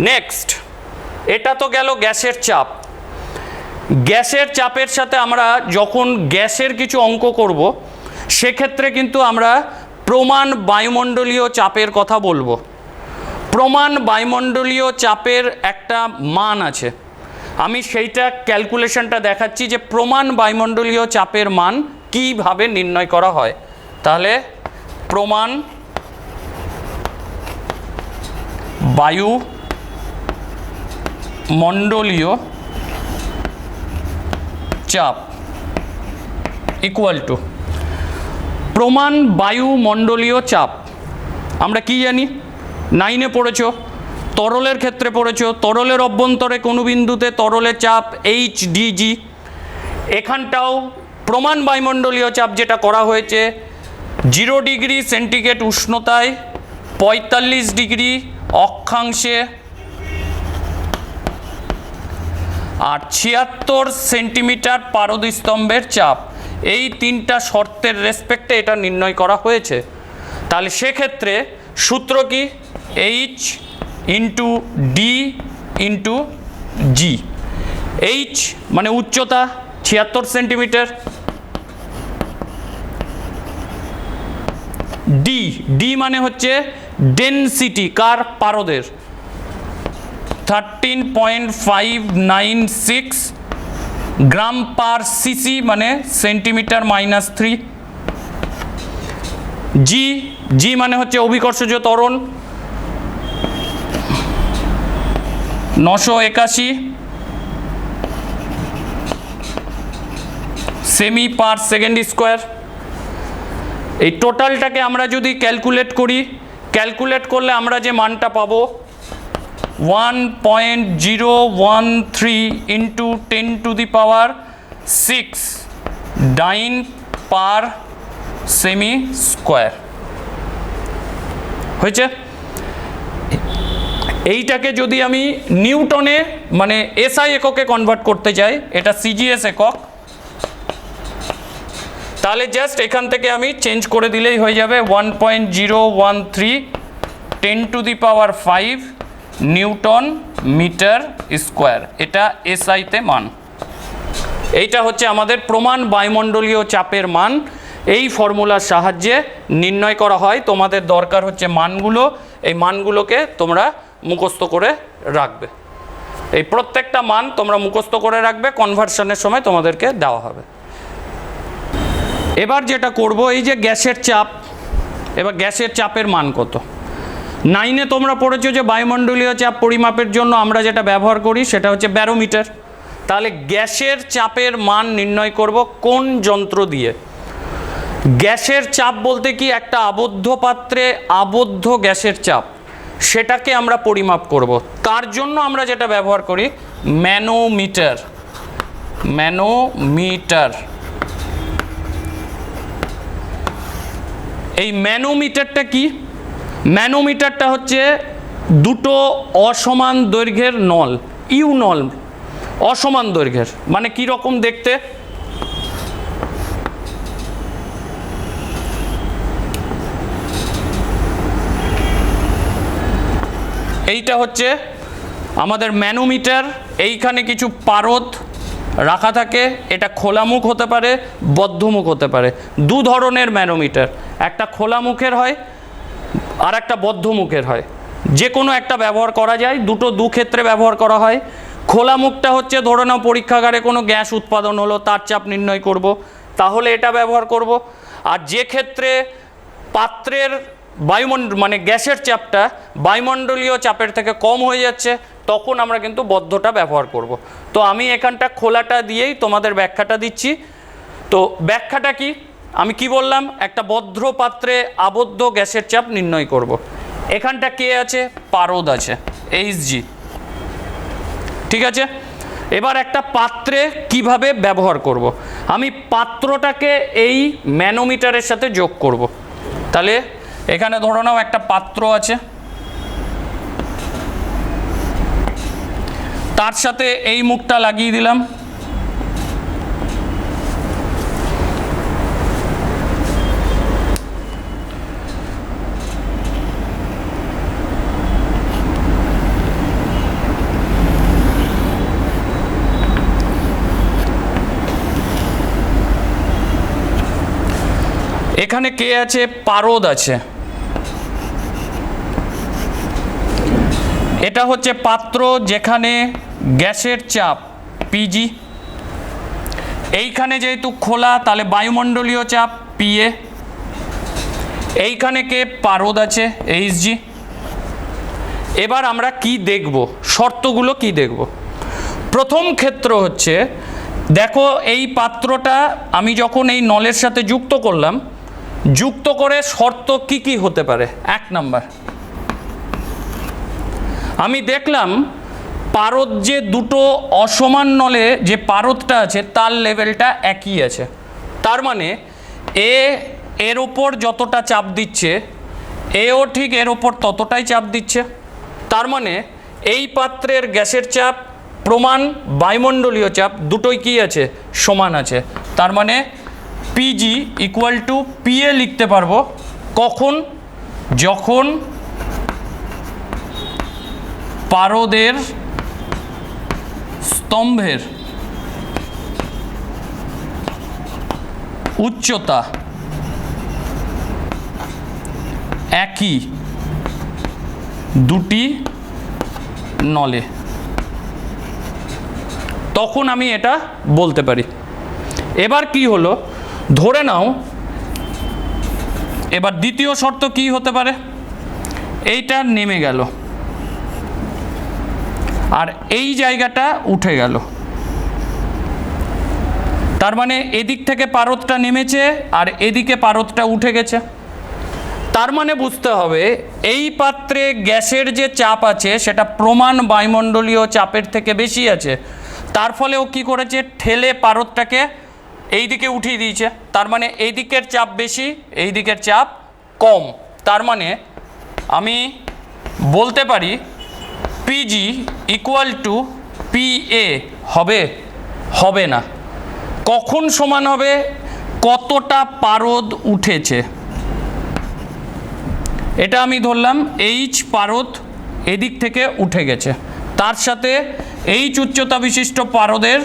নেক্সট, এটা তো গেল গ্যাসের চাপ। গ্যাসের চাপের সাথে আমরা যখন গ্যাসের কিছু অঙ্ক করব, সেক্ষেত্রে কিন্তু আমরা প্রমাণ বায়ুমণ্ডলীয় চাপের কথা বলবো। প্রমাণ বায়ুমণ্ডলীয় চাপের একটা মান আছে, আমি সেইটা ক্যালকুলেশনটা দেখাচ্ছি যে প্রমাণ বায়ুমণ্ডলীয় চাপের মান কিভাবে নির্ণয় করা হয়। তাহলে প্রমাণ বায়ুমণ্ডলীয় চাপ ইকুয়াল টু প্রমাণ বায়ুমণ্ডলীয় চাপ। আমরা কি জানি? 9-এ পড়েছো, তরলের ক্ষেত্রে পড়েছো, তরলের অভ্যন্তরে কোনো বিন্দুতে তরলের চাপ এইচডিজি। এখানটাও প্রমাণ বায়ুমণ্ডলীয় চাপ যেটা করা হয়েছে 0 ডিগ্রি সেন্টিগ্রেড উষ্ণতায় 45 ডিগ্রি অক্ষাংশে আর 76 সেন্টিমিটার পারদস্তম্ভের চাপ, এই তিনটা শর্তের রেসপেক্টে এটা নির্ণয় করা হয়েছে। তাহলে সেক্ষেত্রে সূত্র কি? এইচ ইন্টু ডি ইন্টু জি। এইচ মানে উচ্চতা 76 সেন্টিমিটার, ডি, ডি মানে হচ্ছে ডেনসিটি, কার? পারদের, 13.596 গ্রাম পার সিসি মানে সেন্টিমিটার -3। জি, জি মানে হচ্ছে অভিকর্ষজ ত্বরণ, 981 সেমি পার সেকেন্ড স্কোয়ার। এই টোটালটাকে আমরা যদি ক্যালকুলেট করি, ক্যালকুলেট করলে আমরা যে মানটা পাবো 1.013 ইন্টু 10⁶ ডাইন পার সেমি স্কোয়ার হয়েছে। এইটাকে যদি আমি নিউটনে মানে এসআই এককে কনভার্ট করতে চাই, এটা সিজিএস একক, তাহলে জাস্ট এখান থেকে আমি চেঞ্জ করে দিলেই হয়ে যাবে 1.013 10⁵ নিউটন মিটার স্কোয়ার, এটা এসআইতে মান। এইটা হচ্ছে আমাদের প্রমাণ বায়ুমণ্ডলীয় চাপের মান, এই ফর্মুলার সাহায্যে নির্ণয় করা হয়। তোমাদের দরকার হচ্ছে মানগুলো, এই মানগুলোকে তোমরা মুখস্থ করে রাখবে। এই প্রত্যেকটা মান তোমরা মুখস্থ করে রাখবে, কনভার্সনের সময় তোমাদেরকে দেওয়া হবে। এবার যেটা করব, এই যে গ্যাসের চাপ, এবার গ্যাসের চাপের মান কত? 9-এ তোমরা পড়েছো যে বায়ুমণ্ডলীয় চাপ পরিমাপের জন্য আমরা যেটা ব্যবহার করি সেটা হচ্ছে ব্যারোমিটার। তাহলে গ্যাসের চাপের মান নির্ণয় করব কোন যন্ত্র দিয়ে? গ্যাসের চাপ বলতে কি, একটা আবদ্ধ পাত্রে আবদ্ধ গ্যাসের চাপ, সেটাকে আমরা পরিমাপ করব। তার জন্য আমরা যেটা ব্যবহার করি ম্যানোমিটার। ম্যানোমিটার, এই ম্যানোমিটারটা কি? ম্যানোমিটারটা হচ্ছে দুটো অসমান দৈর্ঘ্যের নল, ইউ নল, অসমান দৈর্ঘ্যের। মানে কি রকম দেখতে? এইটা হচ্ছে আমাদের ম্যানোমিটার। এইখানে কিছু পারদ রাখা থাকে, এটা খোলা মুখ হতে পারে, বদ্ধ মুখ হতে পারে। দু ধরনের ম্যানোমিটার, একটা খোলা মুখের হয় আর একটা বদ্ধ মুখের হয়। যে কোনো একটা ব্যবহার করা যায়, দুটো দু ক্ষেত্রে ব্যবহার করা হয়। খোলা মুখটা হচ্ছে ধরে নাও পরীক্ষাগারে কোনো গ্যাস উৎপাদন হলো, তার চাপ নির্ণয় করব, তাহলে এটা ব্যবহার করব। আর যে ক্ষেত্রে পাত্রের মানে গ্যাসের চাপটা বায়ুমণ্ডলীয় চাপের থেকে কম হয়ে যাচ্ছে, তখন আমরা কিন্তু বদ্ধটা ব্যবহার করব। তো আমি এখানটা খোলাটা দিয়েই তোমাদের ব্যাখ্যাটা দিচ্ছি। তো ব্যাখ্যাটা কি? আমি কি বললাম, একটা বদ্ধ পাত্রে আবদ্ধ গ্যাসের চাপ নির্ণয় করব। এখানটা কে আছে? পারদ আছে, HG, ঠিক আছে। এবার একটা পাত্রে কিভাবে ব্যবহার করব, আমি পাত্রটাকে এই ম্যানোমিটারের সাথে যোগ করব। তাহলে এখানে ধরো নাও একটা পাত্র আছে, তার সাথে এই মুখটা লাগিয়ে দিলাম। এখানে কে আছে? পারদ আছে। এটা হচ্ছে পাত্র যেখানে গ্যাসের চাপ পিজি। এইখানে যেহেতু খোলা, তাহলে বায়ুমণ্ডলীয় চাপ PA। এইখানে কে? পারদ আছে, HG। এবার আমরা কি দেখব, শর্তগুলো কি দেখব? প্রথম ক্ষেত্র হচ্ছে, দেখো এই পাত্রটা আমি যখন এই নলের সাথে যুক্ত করলাম, যুক্ত করে শর্ত কি কি হতে পারে? 1 নাম্বার, আমি দেখলাম পারদ যে দুটো অসমান নলে যে পারদটা আছে তার লেভেলটা একই আছে। তার মানে এর ওপর যতটা চাপ দিচ্ছে, এও ঠিক এর ওপর ততটাই চাপ দিচ্ছে। তার মানে এই পাত্রের গ্যাসের চাপ প্রমাণ বায়ুমণ্ডলীয় চাপ দুটোই কি আছে? সমান আছে। তার মানে PG ইকুয়াল টু PA লিখতে পারবো কখন? যখন পারদের স্তম্ভের উচ্চতা একই দুটি নলে, তখন আমি এটা বলতে পারি। এবার কি হলো, ধরে নাও এবার দ্বিতীয় শর্ত কি হতে পারে? এইটা নেমে গেল আর এই জায়গাটা উঠে গেল। তার মানে এদিক থেকে পারদটা নেমেছে আর এদিকে পারদটা উঠে গেছে। তার মানে বুঝতে হবে এই পাত্রে গ্যাসের যে চাপ আছে সেটা প্রমাণ বায়ুমণ্ডলীয় চাপের থেকে বেশি আছে, তার ফলে ও কী করেছে, ঠেলে পারদটাকে এই দিকে উঠিয়ে দিয়েছে। তার মানে এই দিকের চাপ বেশি, এই দিকের চাপ কম। তার মানে আমি বলতে পারি পিজি ইকুয়াল টু পিএ হবে, হবে না। কখন সমান হবে, কতটা পারদ উঠেছে, এটা আমি ধরলাম এইচ পারদ এদিক থেকে উঠে গেছে, তার সাথে এইচ উচ্চতা বিশিষ্ট পারদের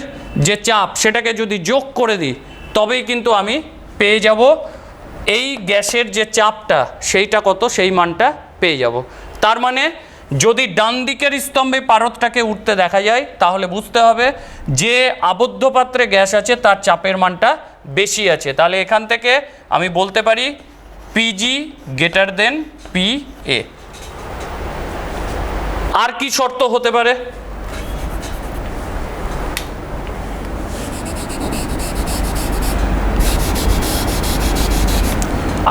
যে চাপ সেটাকে যদি যোগ করে দিই তবেই কিন্তু আমি পেয়ে যাব এই গ্যাসের যে চাপটা সেইটা কত, সেই মানটা পেয়ে যাব। তার মানে যদি ডান দিকের স্তম্ভে পারদটাকে উঠতে দেখা যায় তাহলে বুঝতে হবে যে আবদ্ধ পাত্রে গ্যাস আছে তার চাপের মানটা বেশি আছে। তাহলে এখান থেকে আমি বলতে পারি পিজি গ্রেটার দেন পিএ। আর কি শর্ত হতে পারে,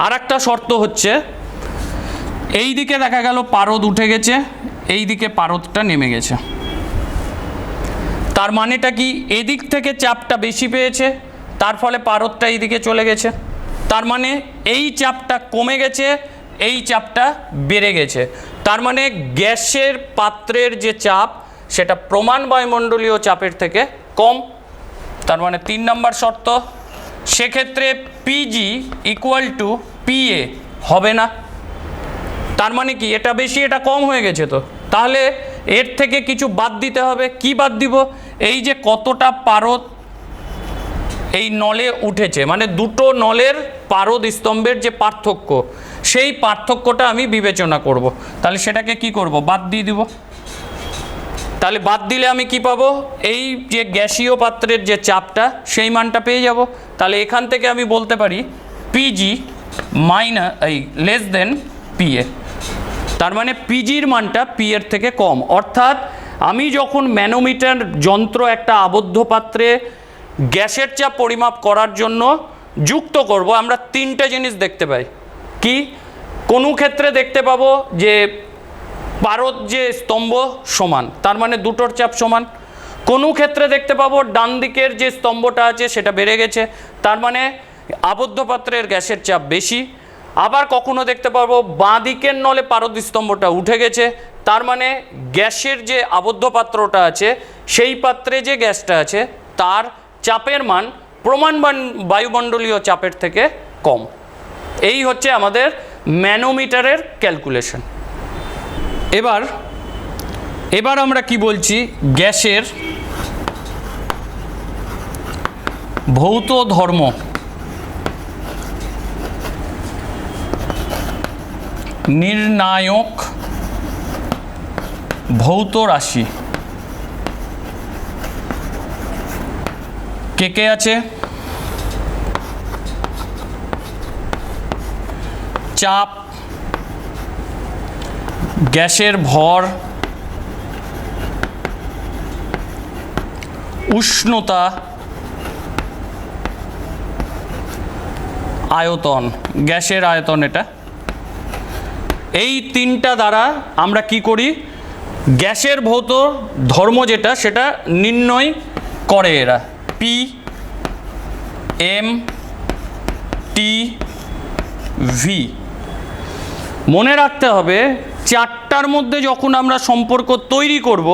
আর একটা শর্ত হচ্ছে এই দিকে দেখা গেল পারদ উঠে গেছে, এই দিকে পারদটা নেমে গেছে, তার মানেটা কি, এদিক থেকে চাপটা বেশি পেয়েছে তার ফলে পারদটা এইদিকে চলে গেছে, তার মানে এই চাপটা কমে গেছে, এই চাপটা বেড়ে গেছে। তার মানে গ্যাসের পাত্রের যে চাপ সেটা প্রমাণ বায়ুমণ্ডলীয় চাপের থেকে কম। তার মানে 3 নম্বর শর্ত। সেক্ষেত্রে পিজি ইকুয়াল টু পিএ হবে না। তার মানে কি, এটা বেশি এটা কম হয়ে গেছে, তো তাহলে এর থেকে কিছু বাদ দিতে হবে। কি বাদ দিব, এই যে কতটা পারদ এই নলে উঠেছে, মানে দুটো নলের পারদ স্তম্ভের যে পার্থক্য সেই পার্থক্যটা আমি বিবেচনা করব। তাহলে সেটাকে কি করব, বাদ দিয়ে দিব। তাহলে বাদ দিলে আমি কি পাবো, এই যে গ্যাসীয় পাত্রের যে চাপটা সেই মানটা পেয়ে যাব। তাহলে এখান থেকে আমি বলতে পারি PG minus less than PA. তার মানে পিজির মানটা পি এর থেকে কম। অর্থাৎ আমি যখন ম্যানোমিটার যন্ত্র একটা আবদ্ধ পাত্রে গ্যাসের চাপ পরিমাপ করার জন্য যুক্ত করব, আমরা 3টে জিনিস দেখতে পাই। কি, কোনো ক্ষেত্রে দেখতে পাবো যে পারদ যে স্তম্ভ সমান, তার মানে দুটোর চাপ সমান। কোনো ক্ষেত্রে দেখতে পাবো ডান দিকের যে স্তম্ভটা আছে সেটা বেড়ে গেছে, তার মানে আবদ্ধ পাত্রের গ্যাসের চাপ বেশি। আবার কখনো দেখতে পাবো বাঁ দিকের নলে পারদ স্তম্ভটা উঠে গেছে, তার মানে গ্যাসের যে আবদ্ধ পাত্রটা আছে সেই পাত্রে যে গ্যাসটা আছে তার চাপের মান প্রমাণ বায়ুমণ্ডলীয় চাপের থেকে কম। এই হচ্ছে আমাদের ম্যানোমিটারের ক্যালকুলেশন। এবার আমরা কি বলছি, গ্যাসের ভৌত ধর্ম নির্ণায়ক ভৌত রাশি কে কে আছে, চাপ, গ্যাসের ভর, উষ্ণতা, আয়তন, গ্যাসের আয়তন। এটা এই 3টা দ্বারা আমরা কি করি, গ্যাসের ভৌত ধর্ম যেটা সেটা নির্ণয় করে এরা। P M T V. মনে রাখতে হবে 4টার মধ্যে যখন আমরা সম্পর্ক তৈরি করব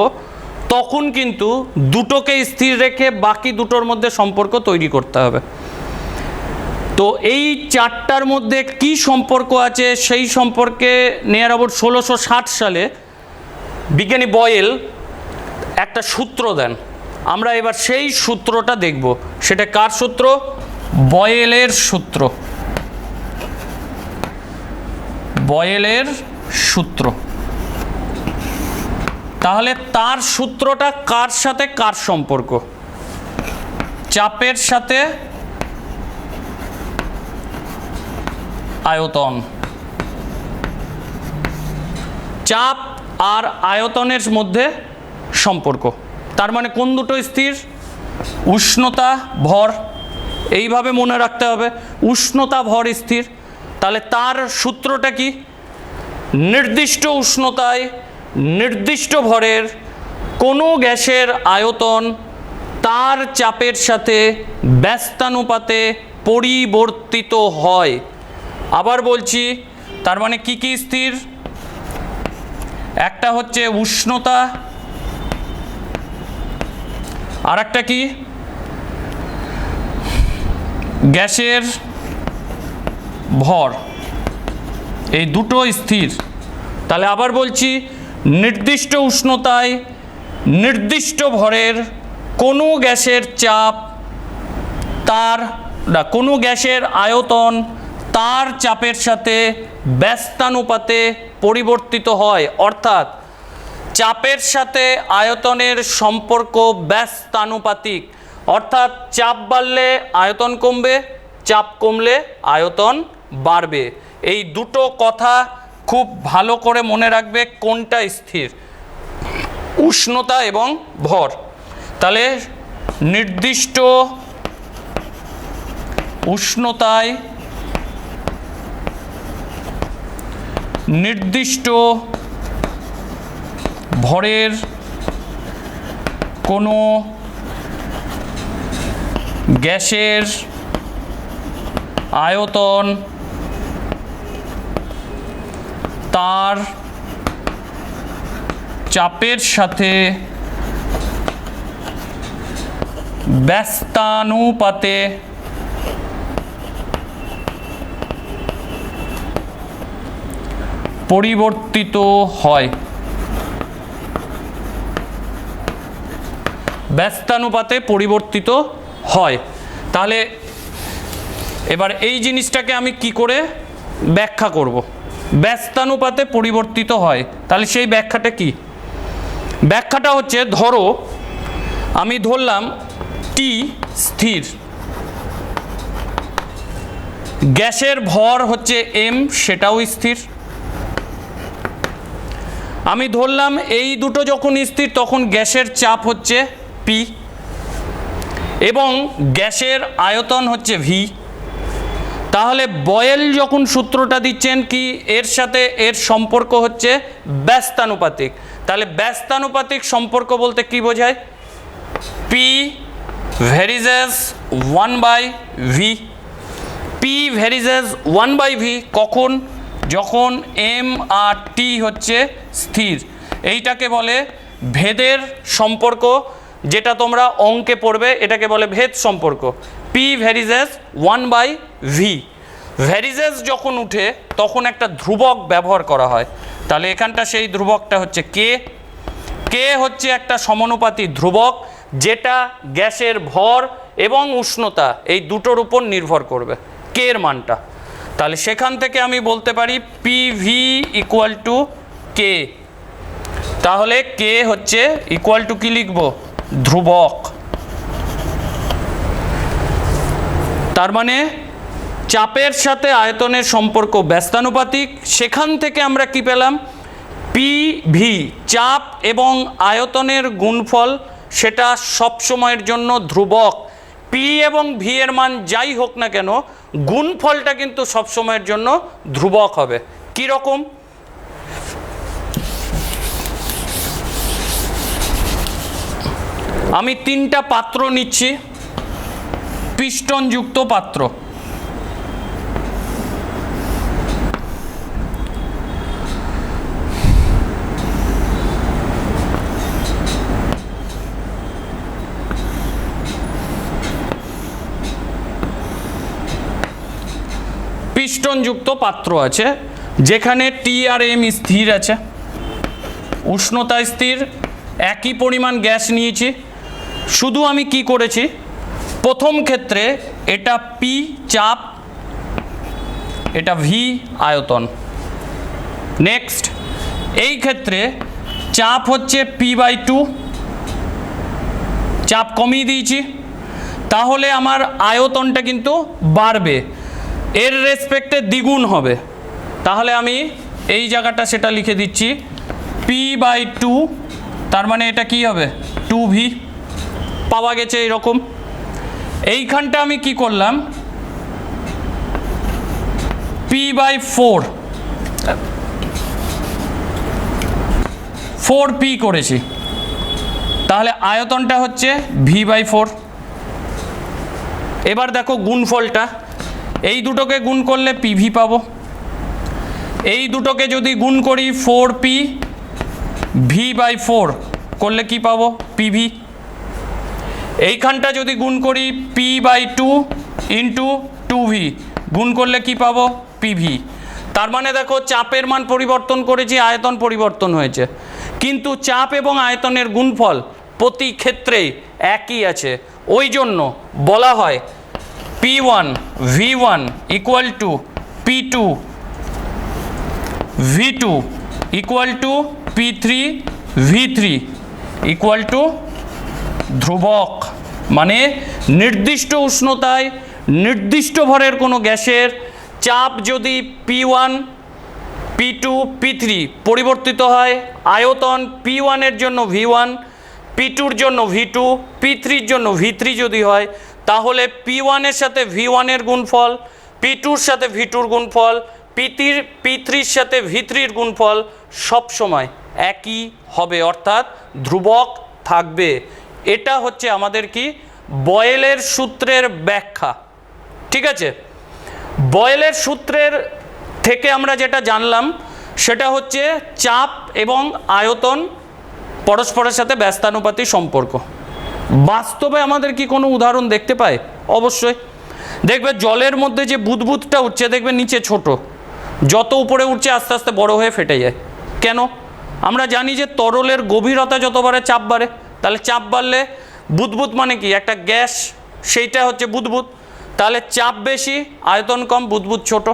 তখন কিন্তু দুটোকে স্থির রেখে বাকি দুটোর মধ্যে সম্পর্ক তৈরি করতে হবে। তো এই 4টার মধ্যে কি সম্পর্ক আছে সেই সম্পর্কে নিয়ার অ্যাবাউট 1660 সালে বিজ্ঞানী বয়েল একটা সূত্র দেন। আমরা এবার সেই সূত্রটা দেখব। সেটা কার সূত্র, বয়েলের সূত্র। বয়েলের সূত্র। তাহলে তার সূত্রটা কার সাথে কার সম্পর্ক, চাপের সাথে আয়তন। চাপ আর আয়তনের মধ্যে সম্পর্ক। তার মানে কোন দুটো স্থির, উষ্ণতা ভর। এইভাবে মনে রাখতে হবে, উষ্ণতা ভর স্থির। তাহলে তার সূত্রটা কি? নির্দিষ্ট উষ্ণতায় নির্দিষ্ট ভরের কোনো গ্যাসের আয়তন তার চাপের সাথে ব্যস্তানুপাতে পরিবর্তিত হয়। আবার বলছি, তার মানে কি কি স্থির? একটা হচ্ছে উষ্ণতা, আর একটা কি? গ্যাসের ভর। এই দুটো স্থির। তাহলে আবার বলছি, নির্দিষ্ট উষ্ণতায় নির্দিষ্ট ভরের কোনো গ্যাসের চাপ কোনো গ্যাসের আয়তন তার চাপের সাথে ব্যস্তানুপাতে পরিবর্তিত হয়। অর্থাৎ চাপের সাথে আয়তনের সম্পর্ক ব্যস্তানুপাতিক। অর্থাৎ চাপ বাড়লে আয়তন কমবে, চাপ কমলে আয়তন বাড়বে। এই দুটো কথা খুব ভালো করে মনে রাখবে, কোনটা স্থির? উষ্ণতা এবং ভর। তাহলে নির্দিষ্ট উষ্ণতায় নির্দিষ্ট ভরের কোনো গ্যাসের আয়তন তার চাপের সাথে ব্যস্তানুপাতে পরিবর্তিত হয়। ব্যস্তানুপাতে পরিবর্তিত হয়। তাহলে এবার এই জিনিসটাকে আমি কি করে ব্যাখ্যা করব? ব্যস্তানুপাতে পরিবর্তিত হয়, তাহলে সেই ব্যাখ্যাটা কি? ব্যাখ্যাটা হচ্ছে, ধরো আমি ধরলাম টি স্থির, গ্যাসের ভর হচ্ছে এম, সেটাও স্থির। আমি ধরলাম এই দুটো যখন স্থির তখন গ্যাসের চাপ হচ্ছে পি এবং গ্যাসের আয়তন হচ্ছে ভি। তাহলে বয়েল যখন সূত্রটা দিচ্ছেন কি, এর সাথে এর সম্পর্ক হচ্ছে ব্যস্তানুপাতিক। তাহলে ব্যস্তানুপাতিক সম্পর্ক বলতে কি বোঝায়? P varies as 1/v। P varies as 1/v কখন? যখন এম আর টি হচ্ছে স্থির। এইটাকে বলে ভেদের সম্পর্ক, যেটা তোমরা অঙ্কে পড়বে, এটাকে বলে ভেদ সম্পর্ক। P varies as 1/v। ভ্যারিজেস যখন উঠে তখন একটা ধ্রুবক ব্যবহার করা হয়। তাহলে এখানটা সেই ধ্রুবকটা হচ্ছে কে। কে হচ্ছে একটা সমানুপাতিক ধ্রুবক, যেটা গ্যাসের ভর এবং উষ্ণতা এই দুটোর উপর নির্ভর করবে, কে এর মানটা। তাহলে সেখান থেকে আমি বলতে পারি পিভি ইকুয়াল টু কে। তাহলে কে হচ্ছে ইকুয়াল টু কি লিখব? ধ্রুবক। তার মানে চাপের সাথে আয়তনের সম্পর্ক ব্যস্তানুপাতিক। সেখান থেকে আমরা কি পেলাম? পিভি চাপ এবং আয়তনের গুণফল, সেটা সব সময়ের জন্য ধ্রুবক। পি এবং ভি এর মান যাই হোক না কেন, গুণফলটা কিন্তু সব সময়ের জন্য ধ্রুবক হবে। কি রকম? আমি তিনটা পাত্র নিচ্ছি, পিস্টনযুক্ত পাত্র। পিস্টনযুক্ত পাত্র আছে, যেখানে টি আর এম স্থির আছে, উষ্ণতা স্থির, একই পরিমাণ গ্যাস নিয়েছি। শুধু আমি কি করেছি, প্রথম ক্ষেত্রে এটা পি চাপ, এটা ভি আয়তন। নেক্সট এই ক্ষেত্রে চাপ হচ্ছে p/2, চাপ কমিয়ে দিয়েছি, তাহলে আমার আয়তনটা কিন্তু বাড়বে, এর রেসপেক্টে দ্বিগুণ হবে। তাহলে আমি এই জায়গাটা সেটা লিখে দিচ্ছি p/2, তার মানে এটা কি হবে? 2v পাওয়া গেছে এরকম। এইখানটা আমি কি করলাম? p P/4 4P করেছি, তাহলে আয়তনটা হচ্ছে V/4। এবার দেখো গুণফলটা, এই দুটোকে গুণ করলে PV পাবো, এই দুটোকে যদি গুণ করি 4P V/4 করলে কি পাবো? PV। এইখানটা যদি গুণ করি P/2 ইন্টু 2V গুণ করলে কি পাবো? PV। তার মানে দেখো চাপের মান পরিবর্তন করেছি, আয়তন পরিবর্তন হয়েছে, কিন্তু চাপ এবং আয়তনের গুণফল প্রতি ক্ষেত্রেই একই আছে। ওই জন্য বলা হয় P1 V1 equal to P2 V2 equal to P3 V3 equal to ধ্রুবক। মানে নির্দিষ্ট উষ্ণতায় নির্দিষ্ট ভরের কোনো গ্যাসের চাপ যদি P1 P2 P3 পরিবর্তিত হয়, আয়তন P1 এর জন্য V1, P2 এর জন্য V2, P3 এর জন্য V3 যদি হয়, তাহলে P1 এর সাথে V1 এর গুণফল, P2 এর সাথে V2 এর গুণফল, P3 এর সাথে V3 এর গুণফল সব সময় একই হবে, অর্থাৎ ধ্রুবক থাকবে। এটা হচ্ছে আমাদের কি বয়েলের সূত্রের ব্যাখ্যা। ঠিক আছে, বয়েলের সূত্রের থেকে আমরা যেটা জানলাম সেটা হচ্ছে চাপ এবং আয়তন পরস্পরের সাথে ব্যস্তানুপাতিক সম্পর্ক। বাস্তবে আমাদের কি কোনো উদাহরণ দেখতে পাই? অবশ্যই। দেখবে জলের মধ্যে যে বুদবুদটা উঠছে, দেখবে নিচে ছোট, যত উপরে উঠছে আস্তে আস্তে বড় হয়ে ফেটে যায়। কেন? আমরা জানি যে তরলের গভীরতা যত বাড়ে চাপ বাড়ে, তাহলে চাপ বাড়লে বুদবুদ মানে কি একটা গ্যাস, সেইটা হচ্ছে বুদবুদ। তাহলে চাপ বেশি আয়তন কম, বুদবুদ ছোট।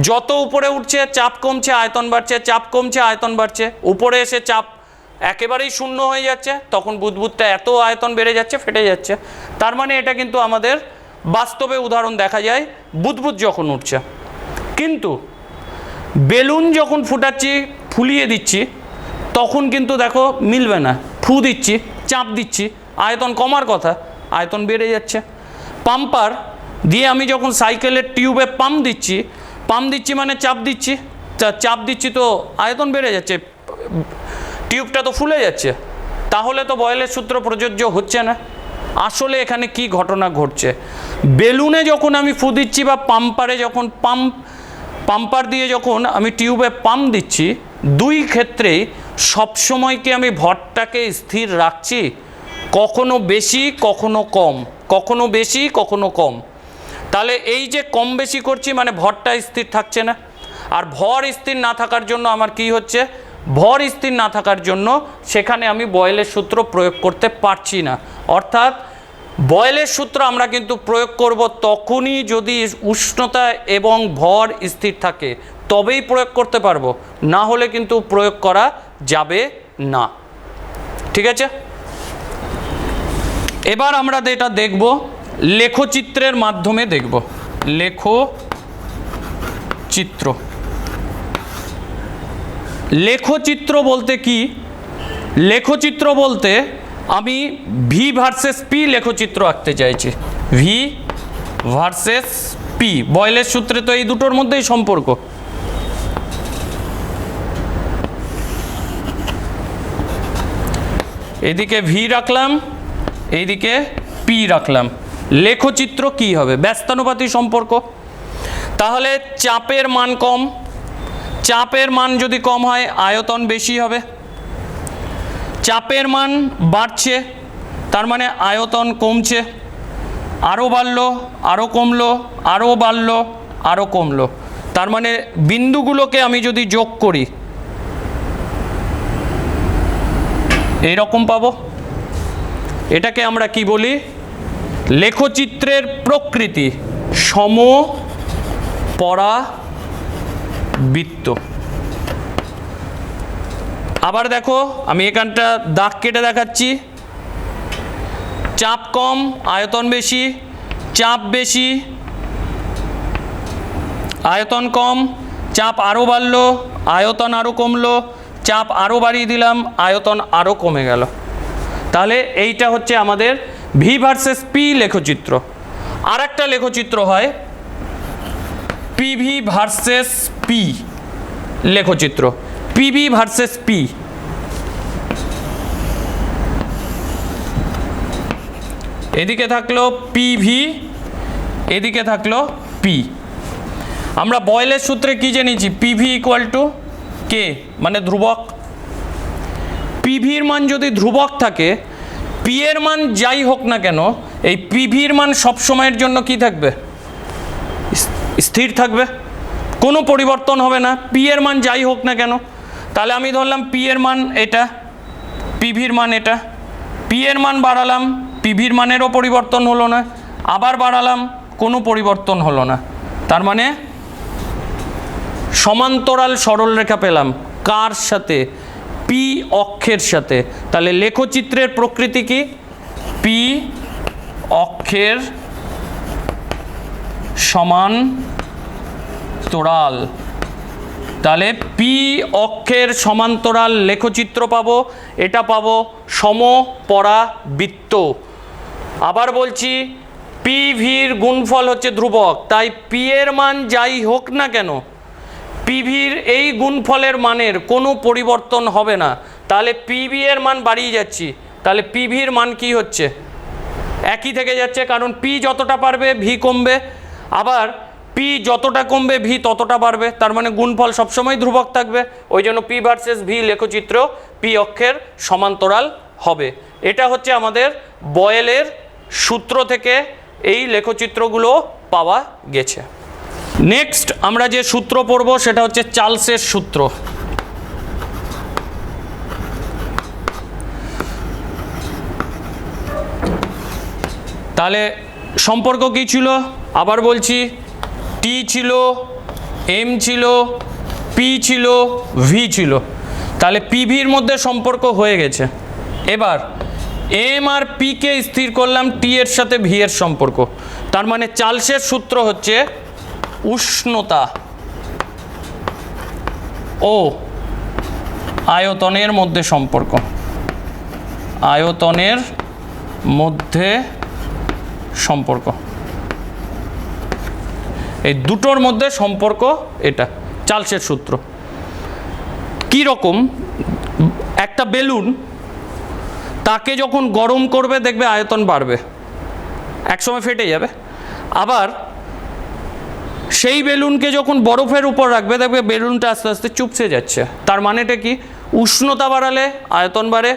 যত উপরে উঠছে চাপ কমছে আয়তন বাড়ছে, চাপ কমছে আয়তন বাড়ছে, উপরে এসে চাপ একেবারেই শূন্য হয়ে যাচ্ছে, তখন বুদবুদটা এত আয়তন বেড়ে যাচ্ছে, ফেটে যাচ্ছে। তার মানে এটা কিন্তু আমাদের বাস্তবে উদাহরণ দেখা যায় বুদবুদ যখন উঠছে। কিন্তু বেলুন যখন ফুটাচ্ছি, ফুলিয়ে দিচ্ছি, তখন কিন্তু দেখো মিলবে না। ফু দিচ্ছি, চাপ দিচ্ছি, আয়তন কমার কথা, আয়তন বেড়ে যাচ্ছে। পাম্পার দিয়ে আমি যখন সাইকেলের টিউবে পাম্প দিচ্ছি মানে চাপ দিচ্ছি, চাপ দিচ্ছি তো আয়তন বেড়ে যাচ্ছে, টিউবটা তো ফুলে যাচ্ছে। তাহলে তো বয়েলের সূত্র প্রযোজ্য হচ্ছে না। আসলে এখানে কি ঘটনা ঘটছে? বেলুনে যখন আমি ফু দিচ্ছি বা পাম্পারে যখন পাম্পার দিয়ে যখন আমি টিউবে পাম্প দিচ্ছি, দুই ক্ষেত্রেই সবসময় কি আমি ভরটাকে স্থির রাখছি? কখনো বেশি কখনো কম, কখনো বেশি কখনো কম। তাহলে এই যে কম বেশি করছি মানে ভরটা স্থির থাকছে না। আর ভর স্থির না থাকার জন্য আমার কি হচ্ছে? ভর স্থির না থাকার জন্য সেখানে আমি বয়েলের সূত্র প্রয়োগ করতে পারছি না। অর্থাৎ বয়েলের সূত্র আমরা কিন্তু প্রয়োগ করব তখনই যদি উষ্ণতা এবং ভর স্থির থাকে, তবেই প্রয়োগ করতে পারবো, না হলে কিন্তু প্রয়োগ করা যাবে না। ঠিক আছে, এবার আমরা এটা দেখব লেখচিত্রের মাধ্যমে দেখব। লেখচিত্র বলতে কি? লেখচিত্র বলতে আমি ভি ভার্সেস পি লেখচিত্র আঁকতে চাইছি। ভি ভার্সেস পি, বয়েলের সূত্রে তো এই দুটোর মধ্যেই সম্পর্ক। এদিকে ভি রাখলাম, এইদিকে পি রাখলাম। লেখচিত্র কি হবে? ব্যস্তানুপাতিক সম্পর্ক। তাহলে চাপের মান কম, চাপের মান যদি কম হয় আয়তন বেশি হবে। চাপের মান বাড়ছে, তার মানে আয়তন কমছে। আরও বাড়লো, আরও কমলো, আরও বাড়লো, আরও কমলো। তার মানে বিন্দুগুলোকে আমি যদি যোগ করি এইরকম পাবো। এটাকে আমরা কি বলি? লেখচিত্রের প্রকৃতি সমপরাবৃত্ত। আবার দেখো আমি এখানটা দাগ কেটে দেখাচ্ছি। চাপ কম আয়তন বেশি, চাপ বেশি আয়তন কম, চাপ আরও বাড়লো আয়তন আরও কমলো, চাপ আরও বাড়িয়ে দিলাম আয়তন আরও কমে গেল। তাহলে এইটা হচ্ছে আমাদের ভি ভার্সেস পি লেখচিত্র। আর একটা লেখচিত্র হয় পিভি ভার্সেস পি লেখচিত্র, পিভি ভার্সেস পি। এদিকে থাকলো পিভি, এদিকে থাকলো পি। আমরা বয়েলের সূত্রে কি জেনেছি? পিভি ইকুয়াল টু কে, মানে ধ্রুবক। পিভির মান যদি ধ্রুবক থাকে, পি এর মান যাই হোক না কেন, এই পিভির মান সবসময়ের জন্য কি থাকবে? স্থির থাকবে, কোনো পরিবর্তন হবে না, পি এর মান যাই হোক না কেন। তাহলে আমি ধরলাম পি এর মান এটা, পিভির মান এটা, পি এর মান বাড়ালাম, পিভির মানেরও পরিবর্তন হলো না, আবার বাড়ালাম, কোনো পরিবর্তন হলো না। তার মানে সমান্তরাল সরলরেখা পেলাম। কার সাথে? পি অক্ষের সাথে। তাহলে লেখচিত্রের প্রকৃতি কি? পি অক্ষের সমান্তরাল। তাহলে পি অক্ষের সমান্তরাল লেখচিত্র পাবো, এটা পাবো সমপরাবৃত্ত। আবার বলছি, পি ভির গুণফল হচ্ছে ধ্রুবক, তাই পি এর মান যাই হোক না কেন, পিভির এই গুণফলের মানের কোনো পরিবর্তন হবে না। তাহলে পিভি এর মান বাড়িয়ে যাচ্ছি, তাহলে পিভির মান কি হচ্ছে? একই থেকে যাচ্ছে, কারণ পি যতটা পারবে ভি কমবে, আবার পি যতটা কমবে ভি ততটা বাড়বে, তার মানে গুণফল সবসময় ধ্রুবক থাকবে। ওই জন্য পি ভার্সেস ভি লেখচিত্র পি অক্ষের সমান্তরাল হবে। এটা হচ্ছে আমাদের বয়েলের সূত্র থেকে এই লেখচিত্রগুলো পাওয়া গেছে। নেক্সট আমরা যে সূত্র পড়ব সেটা হচ্ছে চার্লসের সূত্র। তাহলে সম্পর্ক কি ছিল? আবার বলছি, টি ছিল, এম ছিল, পি ছিল, ভি ছিল। তাহলে পিভির মধ্যে সম্পর্ক হয়ে গেছে। এবার এম আর পিকে স্থির করলাম টি এর সাথে ভি এর সম্পর্ক। তার মানে চার্লসের সূত্র হচ্ছে উষ্ণতা ও আয়তনের মধ্যে সম্পর্ক, আয়তনের মধ্যে সম্পর্ক, এই দুটোর মধ্যে সম্পর্ক, এটা চার্লসের সূত্র। কি রকম? একটা বেলুন, তাকে যখন গরম করবে দেখবে আয়তন বাড়বে, একসময় ফেটে যাবে। আবার সেই বেলুনকে যখন বরফের উপর রাখবে দেখবে বেলুনটা আস্তে আস্তে চুপসে যাচ্ছে। তার মানেটা কি? উষ্ণতা বাড়ালে আয়তন বাড়ে,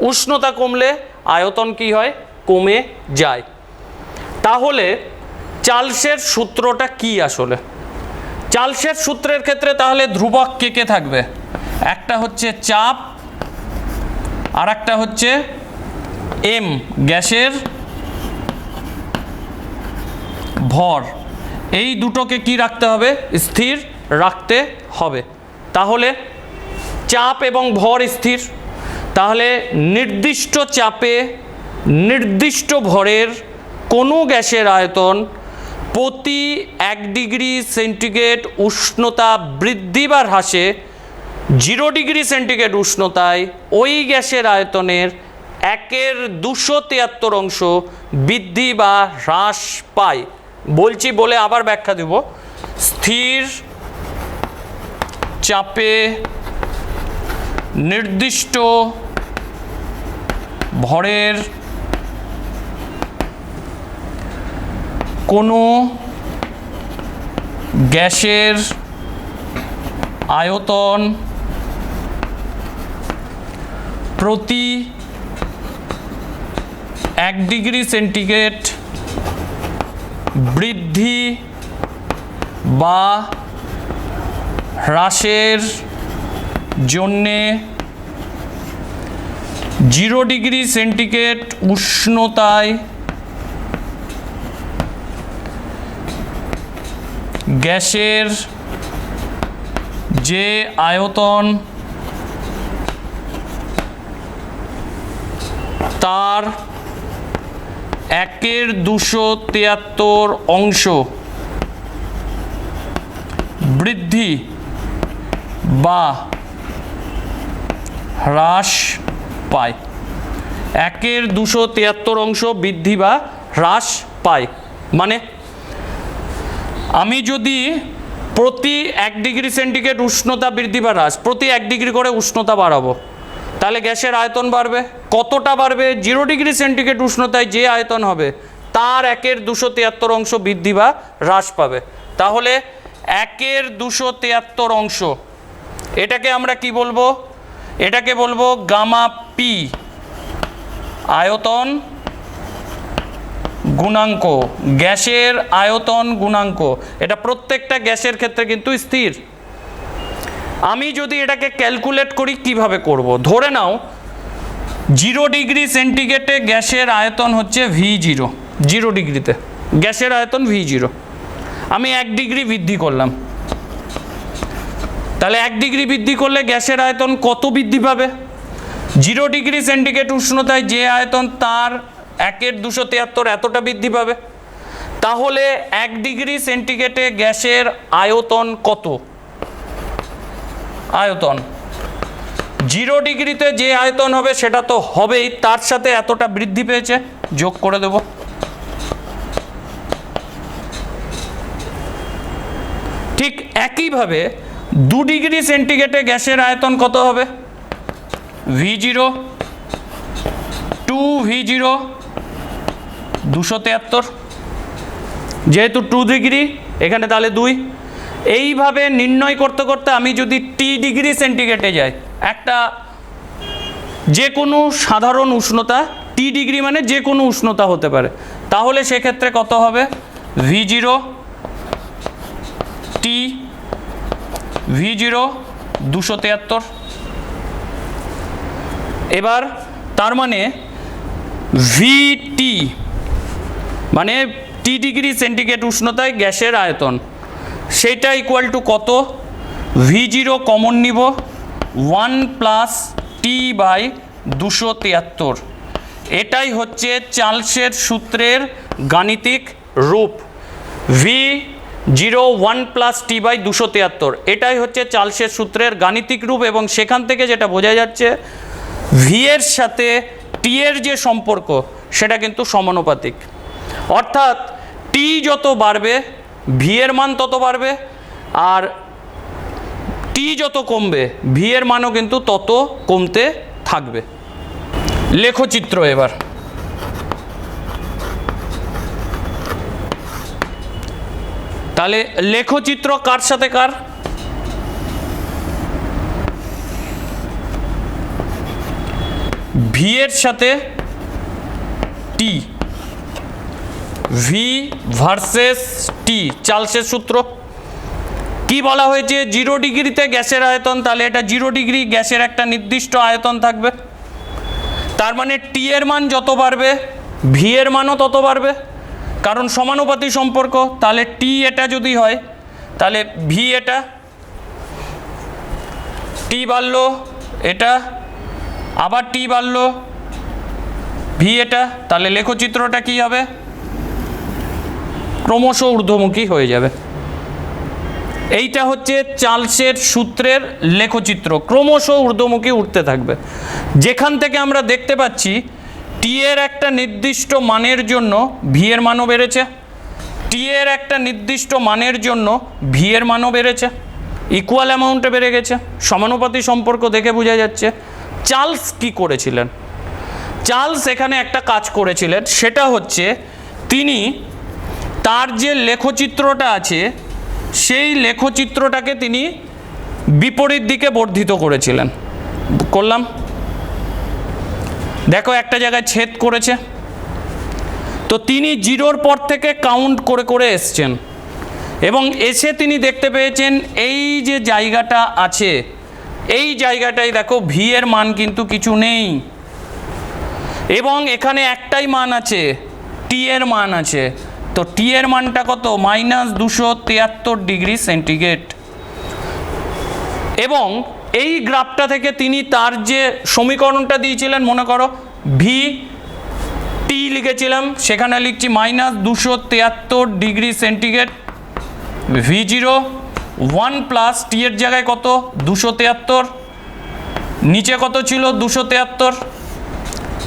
উষ্ণতা কমলে আয়তন কি হয়? কমে যায়। তাহলে চার্লসের সূত্রটা কি আসলে? চার্লসের সূত্রের ক্ষেত্রে তাহলে ধ্রুবক কে কে থাকবে? একটা হচ্ছে চাপ, আর একটা হচ্ছে এম, গ্যাসের ভর। এই দুটোকে কি রাখতে হবে? স্থির রাখতে হবে। তাহলে চাপ এবং ভর স্থির। তাহলে নির্দিষ্ট চাপে নির্দিষ্ট ভরের কোনো গ্যাসের আয়তন প্রতি 1 ডিগ্রি সেন্টিগ্রেড উষ্ণতা বৃদ্ধি বা হ্রাসে 0 ডিগ্রি সেন্টিগ্রেড উষ্ণতায় ওই গ্যাসের আয়তনের 1/273 অংশ বৃদ্ধি বা হ্রাস পায়। বলছি বলে আবার ব্যাখ্যা দেব। স্থির চাপে নির্দিষ্ট ভরের কোনো গ্যাসের আয়তন প্রতি 1 ডিগ্রি সেন্টিগ্রেড বৃদ্ধি বা হ্রাসের জন্যে 0 ডিগ্রি সেন্টিগ্রেড উষ্ণতায় গ্যাসের যে আয়তন তার 1/273 অংশ বৃদ্ধি বা হ্রাস পায়। 1/273 অংশ বৃদ্ধি বা হ্রাস পায়। মানে আমি যদি প্রতি 1 ডিগ্রি সেন্টিগ্রেড উষ্ণতা বৃদ্ধি বা হ্রাস, প্রতি 1 ডিগ্রি করে উষ্ণতা বাড়াবো, তাহলে গ্যাসের আয়তন বাড়বে। কতটা বাড়বে? 0 ডিগ্রি সেন্টিগ্রেড উষ্ণতায় যে আয়তন হবে তার 1/273 অংশ বৃদ্ধি বা হ্রাস পাবে। তাহলে 1/273 অংশ, এটাকে আমরা কি বলবো? এটাকে বলবো গামা পি, আয়তন গুণাঙ্ক, গ্যাসের আয়তন গুণাঙ্ক। এটা প্রত্যেকটা গ্যাসের ক্ষেত্রে কিন্তু স্থির। আমি যদি এটাকে ক্যালকুলেট করি, কিভাবে করব? ধরে নাও 0 ডিগ্রি সেন্টিগ্রেডে গ্যাসের আয়তন হচ্ছে V0, 0 ডিগ্রিতে গ্যাসের আয়তন V0, আমি 1 ডিগ্রি বৃদ্ধি করলাম, তাহলে 1 ডিগ্রি বৃদ্ধি করলে গ্যাসের আয়তন কত বৃদ্ধি পাবে? 0 ডিগ্রি সেন্টিগ্রেড উষ্ণতায় যে আয়তন তার 1/273 এতটা বৃদ্ধি পাবে। তাহলে 1 ডিগ্রি সেন্টিগ্রেডে গ্যাসের আয়তন কত? আয়তন 0 ডিগ্রিতে যে আয়তন হবে সেটা তো হবেই, তার সাথে এতটা বৃদ্ধি পেয়েছে, যোগ করে দেব। ঠিক একইভাবে 2 ডিগ্রি সেন্টিগ্রেডে গ্যাসের আয়তন কত হবে? V0, 2V0 273, যেহেতু 2 ডিগ্রি এখানে তাহলে 2। এইভাবে নির্ণয় করতে করতে আমি যদি T ডিগ্রি সেন্টিগ্রেডে যাই, একটা যে কোনো সাধারণ উষ্ণতা, T ডিগ্রি মানে যে কোনো উষ্ণতা হতে পারে, তাহলে সেক্ষেত্রে কত হবে? V0 T V0 273। এবার তার মানে VT মানে T ডিগ্রি সেন্টিগ্রেড উষ্ণতায় গ্যাসের আয়তন, সেটা ইকুয়াল টু কত? V0 কমন নিব, 1 + T/273। এটাই হচ্ছে চার্লসের সূত্রের গাণিতিক রূপ। V0 1 + T/273, এটাই হচ্ছে চার্লসের সূত্রের গাণিতিক রূপ। এবং সেখান থেকে যেটা বোঝা যাচ্ছে, V এর সাথে T এর যে সম্পর্ক সেটা কিন্তু সমানুপাতিক, অর্থাৎ T যত বাড়বে V এর মান তত বাড়বে, আর T যত কমবে V এর মানও কিন্তু তত কমতে থাকবে। লেখচিত্র এবার। তাহলে লেখচিত্র কার সাথে কার? V এর সাথে T, V ভার্সেস T, চার্লসের সূত্র। কি বলা হয়েছে? 0 ডিগ্রিতে গ্যাসের আয়তন, তাহলে এটা 0 ডিগ্রি গ্যাসের একটা নির্দিষ্ট আয়তন থাকবে, তার মানে T এর মান যত বাড়বে V এর মানও তত বাড়বে, কারণ সমানুপাতিক সম্পর্ক। তাহলে T এটা যদি হয়, তাহলে V এটা, T বাড়লো এটা, আবার T বাড়লো V এটা, তাহলে লেখচিত্রটা কি হবে? ক্রমশ ঊর্ধ্বমুখী হয়ে যাবে। এইটা হচ্ছে চার্লসের সূত্রের লেখচিত্র, ক্রমশ ঊর্ধ্বমুখী উঠতে থাকবে। যেখান থেকে আমরা দেখতে পাচ্ছি T এর একটা নির্দিষ্ট মানের জন্য V এর মানও বেড়েছে, T এর একটা নির্দিষ্ট মানের জন্য V এর মানও বেড়েছে, ইকুয়াল অ্যামাউন্টে বেড়ে গেছে। সমানুপাতিক সম্পর্ক দেখে বোঝা যাচ্ছে। চার্লস কি করেছিলেন? চার্লস এখানে একটা কাজ করেছিলেন, সেটা হচ্ছে তিনি তার যে লেখচিত্রটা আছে সেই লেখচিত্রটাকে তিনি বিপরীত দিকে বর্ধিত করেছিলেন। করলাম, দেখো একটা জায়গায় ছেদ করেছে, তো তিনি 0-র পর থেকে কাউন্ট করে করে এসছেন, এবং এসে তিনি দেখতে পেয়েছেন এই যে জায়গাটা আছে, এই জায়গাটায় দেখো V এর মান কিন্তু কিছু নেই, এবং এখানে একটাই মান আছে, T এর মান আছে। তো T এর মানটা কত? -273 ডিগ্রি সেন্টিগ্রেড। এবং এই গ্রাফটা থেকে তিনি তার যে সমীকরণটা দিয়েছিলেন, মনে করো VT লিখেছিলাম, সেখানে লিখছি -273 ডিগ্রি সেন্টিগ্রেড V0 1 + T এর জায়গায় কত? 273, নিচে কত ছিল? 273,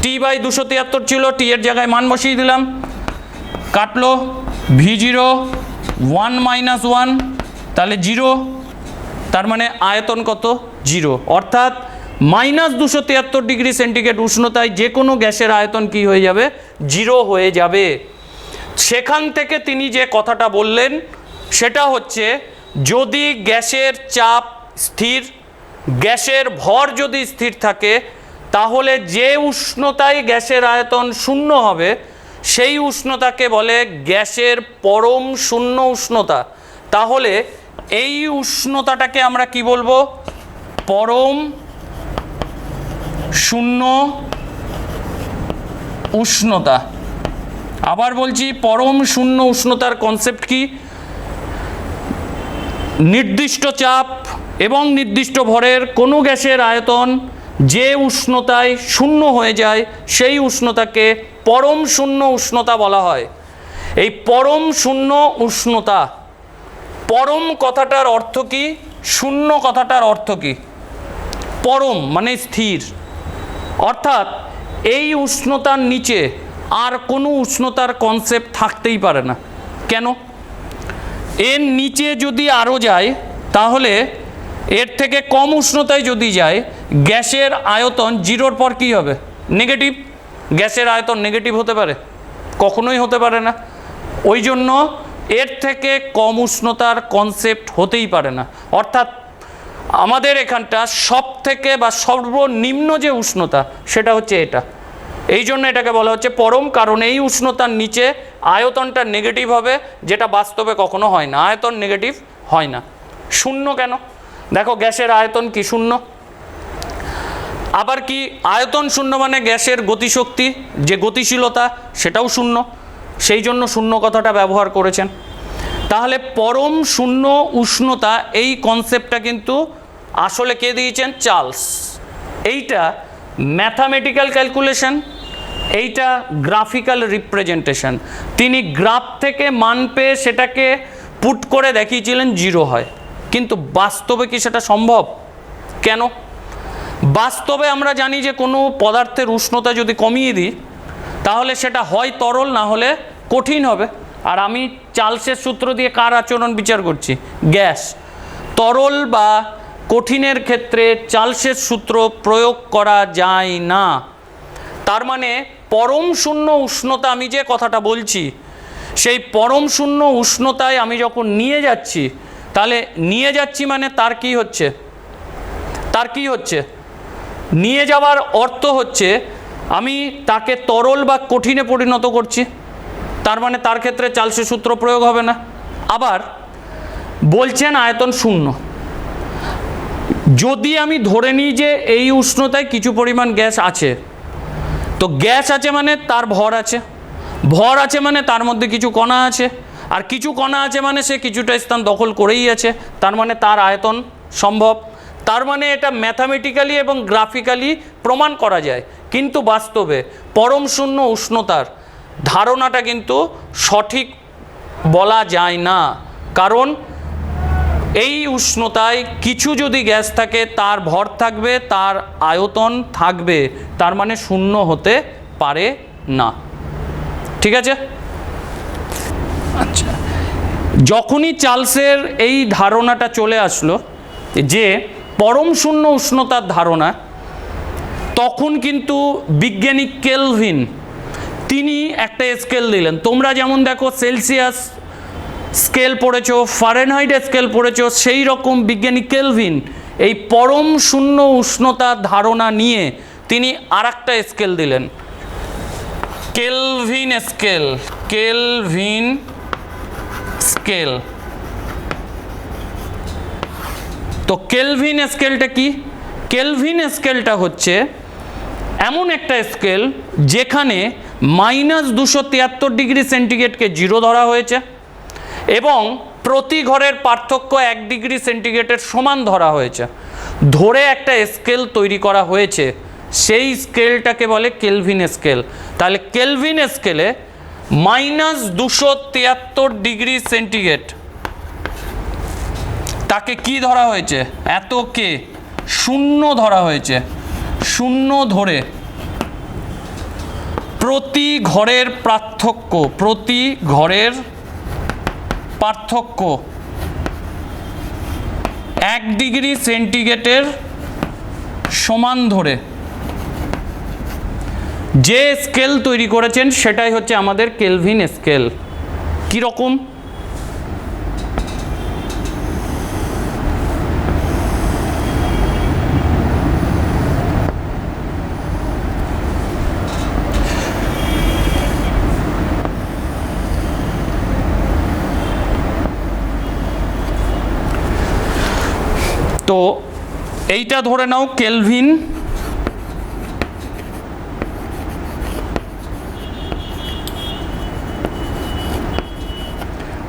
T/273 ছিল, T এর জায়গায় মান বসিয়ে দিলাম, কাটলো। V0 1 - 1 তাহলে 0, তার মানে আয়তন কত 0, অর্থাৎ -273 ডিগ্রি সেন্টিগ্রেড উষ্ণতায় যে কোনো গ্যাসের আয়তন কি হয়ে যাবে 0 হয়ে যাবে। সেখান থেকে তিনি যে কথাটা বললেন সেটা হচ্ছে যদি গ্যাসের চাপ স্থির, গ্যাসের ভর যদি স্থির থাকে, তাহলে যে উষ্ণতায় গ্যাসের আয়তন 0 হবে সেই উষ্ণতাকে বলে গ্যাসের পরম শূন্য উষ্ণতা। তাহলে এই উষ্ণতাটাকে আমরা কি বলবো? পরম শূন্য উষ্ণতা। আবার বলছি, পরম শূন্য উষ্ণতার কনসেপ্ট কি? নির্দিষ্ট চাপ এবং নির্দিষ্ট ভরের কোনো গ্যাসের আয়তন যে উষ্ণতায় 0 হয়ে যায় সেই উষ্ণতাকে পরম শূন্য উষ্ণতা বলা হয়। এই পরম শূন্য উষ্ণতা, পরম কথাটার অর্থ কি, শূন্য কথাটার অর্থ কি? পরম মানে স্থির, অর্থাৎ এই উষ্ণতার নিচে আর কোনো উষ্ণতার কনসেপ্ট থাকতেই পারে না। কেন? এর নিচে যদি আরও যায়, তাহলে এর থেকে কম উষ্ণতায় যদি যায়, গ্যাসের আয়তন 0-র পর কী হবে? নেগেটিভ। গ্যাসের আয়তন নেগেটিভ হতে পারে? কখনোই হতে পারে না। ওই জন্য এর থেকে কম উষ্ণতার কনসেপ্ট হতেই পারে না। অর্থাৎ আমাদের এখানটা সব থেকে বা সর্বনিম্ন যে উষ্ণতা সেটা হচ্ছে এটা। এই জন্য এটাকে বলা হচ্ছে পরম, কারণ এই উষ্ণতার নিচে আয়তনটা নেগেটিভ হবে, যেটা বাস্তবে কখনো হয় না। আয়তন নেগেটিভ হয় না। 0 কেন? দেখো গ্যাসের আয়তন কি 0। আবার কি আয়তন 0 মানে গ্যাসের গতিশক্তি, যে গতিশীলতা, সেটাও 0। সেই জন্য 0 কথাটা ব্যবহার করেছেন। তাহলে পরম শূন্য উষ্ণতা এই কনসেপ্টটা কিন্তু আসলে কে দিয়েছেন? চার্লস। এইটা ম্যাথামেটিক্যাল ক্যালকুলেশন, এইটা গ্রাফিক্যাল রিপ্রেজেন্টেশন। তিনি গ্রাফ থেকে মান পেয়ে সেটাকে পুট করে দেখিয়েছিলেন 0 হয়, কিন্তু বাস্তবে কি সেটা সম্ভব? কেন? বাস্তবে আমরা জানি যে কোনো পদার্থের উষ্ণতা যদি কমিয়ে দিই তাহলে সেটা হয় তরল, না হলে কঠিন হবে। আর আমি চার্লসের সূত্র দিয়ে কার আচরণ বিচার করছি? গ্যাস। তরল বা কঠিনের ক্ষেত্রে চার্লসের সূত্র প্রয়োগ করা যায় না। তার মানে পরম শূন্য উষ্ণতা, আমি যে কথাটা বলছি, সেই পরম শূন্য উষ্ণতায় আমি যখন নিয়ে যাচ্ছি, তাহলে নিয়ে যাচ্ছি মানে তার কি হচ্ছে? তার কি হচ্ছে? নিয়ে যাওয়ার অর্থ হচ্ছে আমি তাকে তরল বা কঠিনে পরিণত করছি। তার মানে তার ক্ষেত্রে চার্লসের সূত্র প্রয়োগ হবে না। আবার বলছেন আয়তন 0। যদি আমি ধরে নিই যে এই উষ্ণতায় কিছু পরিমাণ গ্যাস আছে, তো গ্যাস আছে মানে তার ভর আছে, ভর আছে মানে তার মধ্যে কিছু কণা আছে, আর কিছু কণা আছে মানে সে কিছুটা স্থান দখল করেই আছে, তার মানে তার আয়তন সম্ভব। তার মানে এটা ম্যাথামেটিক্যালি এবং গ্রাফিক্যালি প্রমাণ করা যায়। কিন্তু বাস্তবে পরম শূন্য উষ্ণতার ধারণাটা কিন্তু সঠিক বলা যায় না, কারণ এই উষ্ণতায় কিছু যদি গ্যাস থাকে তার ভর থাকবে, তার আয়তন থাকবে, তার মানে 0 হতে পারে না। ঠিক আছে? আচ্ছা, যখনই চার্লসের এই ধারণাটা চলে আসলো যে পরম শূন্য উষ্ণতার ধারণা, তখন কিন্তু বিজ্ঞানী কেলভিন তিনি একটা স্কেল দিলেন। তোমরা যেমন দেখো সেলসিয়াস স্কেল পড়েছো, ফারেনহাইট স্কেল পড়েছো, সেই রকম বিজ্ঞানী কেলভিন এই পরম শূন্য উষ্ণতার ধারণা নিয়ে তিনি আরেকটা স্কেল দিলেন, কেলভিন স্কেল। Kelvin scale. তো কেলভিন স্কেলটা কি? কেলভিন স্কেলটা হচ্ছে এমন একটা স্কেল যেখানে -273 ডিগ্রি সেন্টিগ্রেডকে 0 ধরা হয়েছে এবং প্রতি ঘরের পার্থক্য 1 ডিগ্রি সেন্টিগ্রেডের সমান ধরা হয়েছে। ধরে একটা স্কেল তৈরি করা হয়েছে, সেই স্কেলটাকে বলে কেলভিন স্কেল। তাহলে কেলভিন স্কেলে -273 ডিগ্রি সেন্টিগ্রেড তাকে কি ধরা হয়েছে? এত কে 0 ধরা হয়েছে। 0 ধরে প্রতি ঘরের পার্থক্য, প্রতি ঘরের পার্থক্য 1 ডিগ্রি সেন্টিগ্রেডের সমান ধরে যে স্কেল তৈরি করেছেন সেটাই হচ্ছে আমাদের কেলভিন স্কেল। কীরকম? তো এইটা ধরে নাও কেলভিন,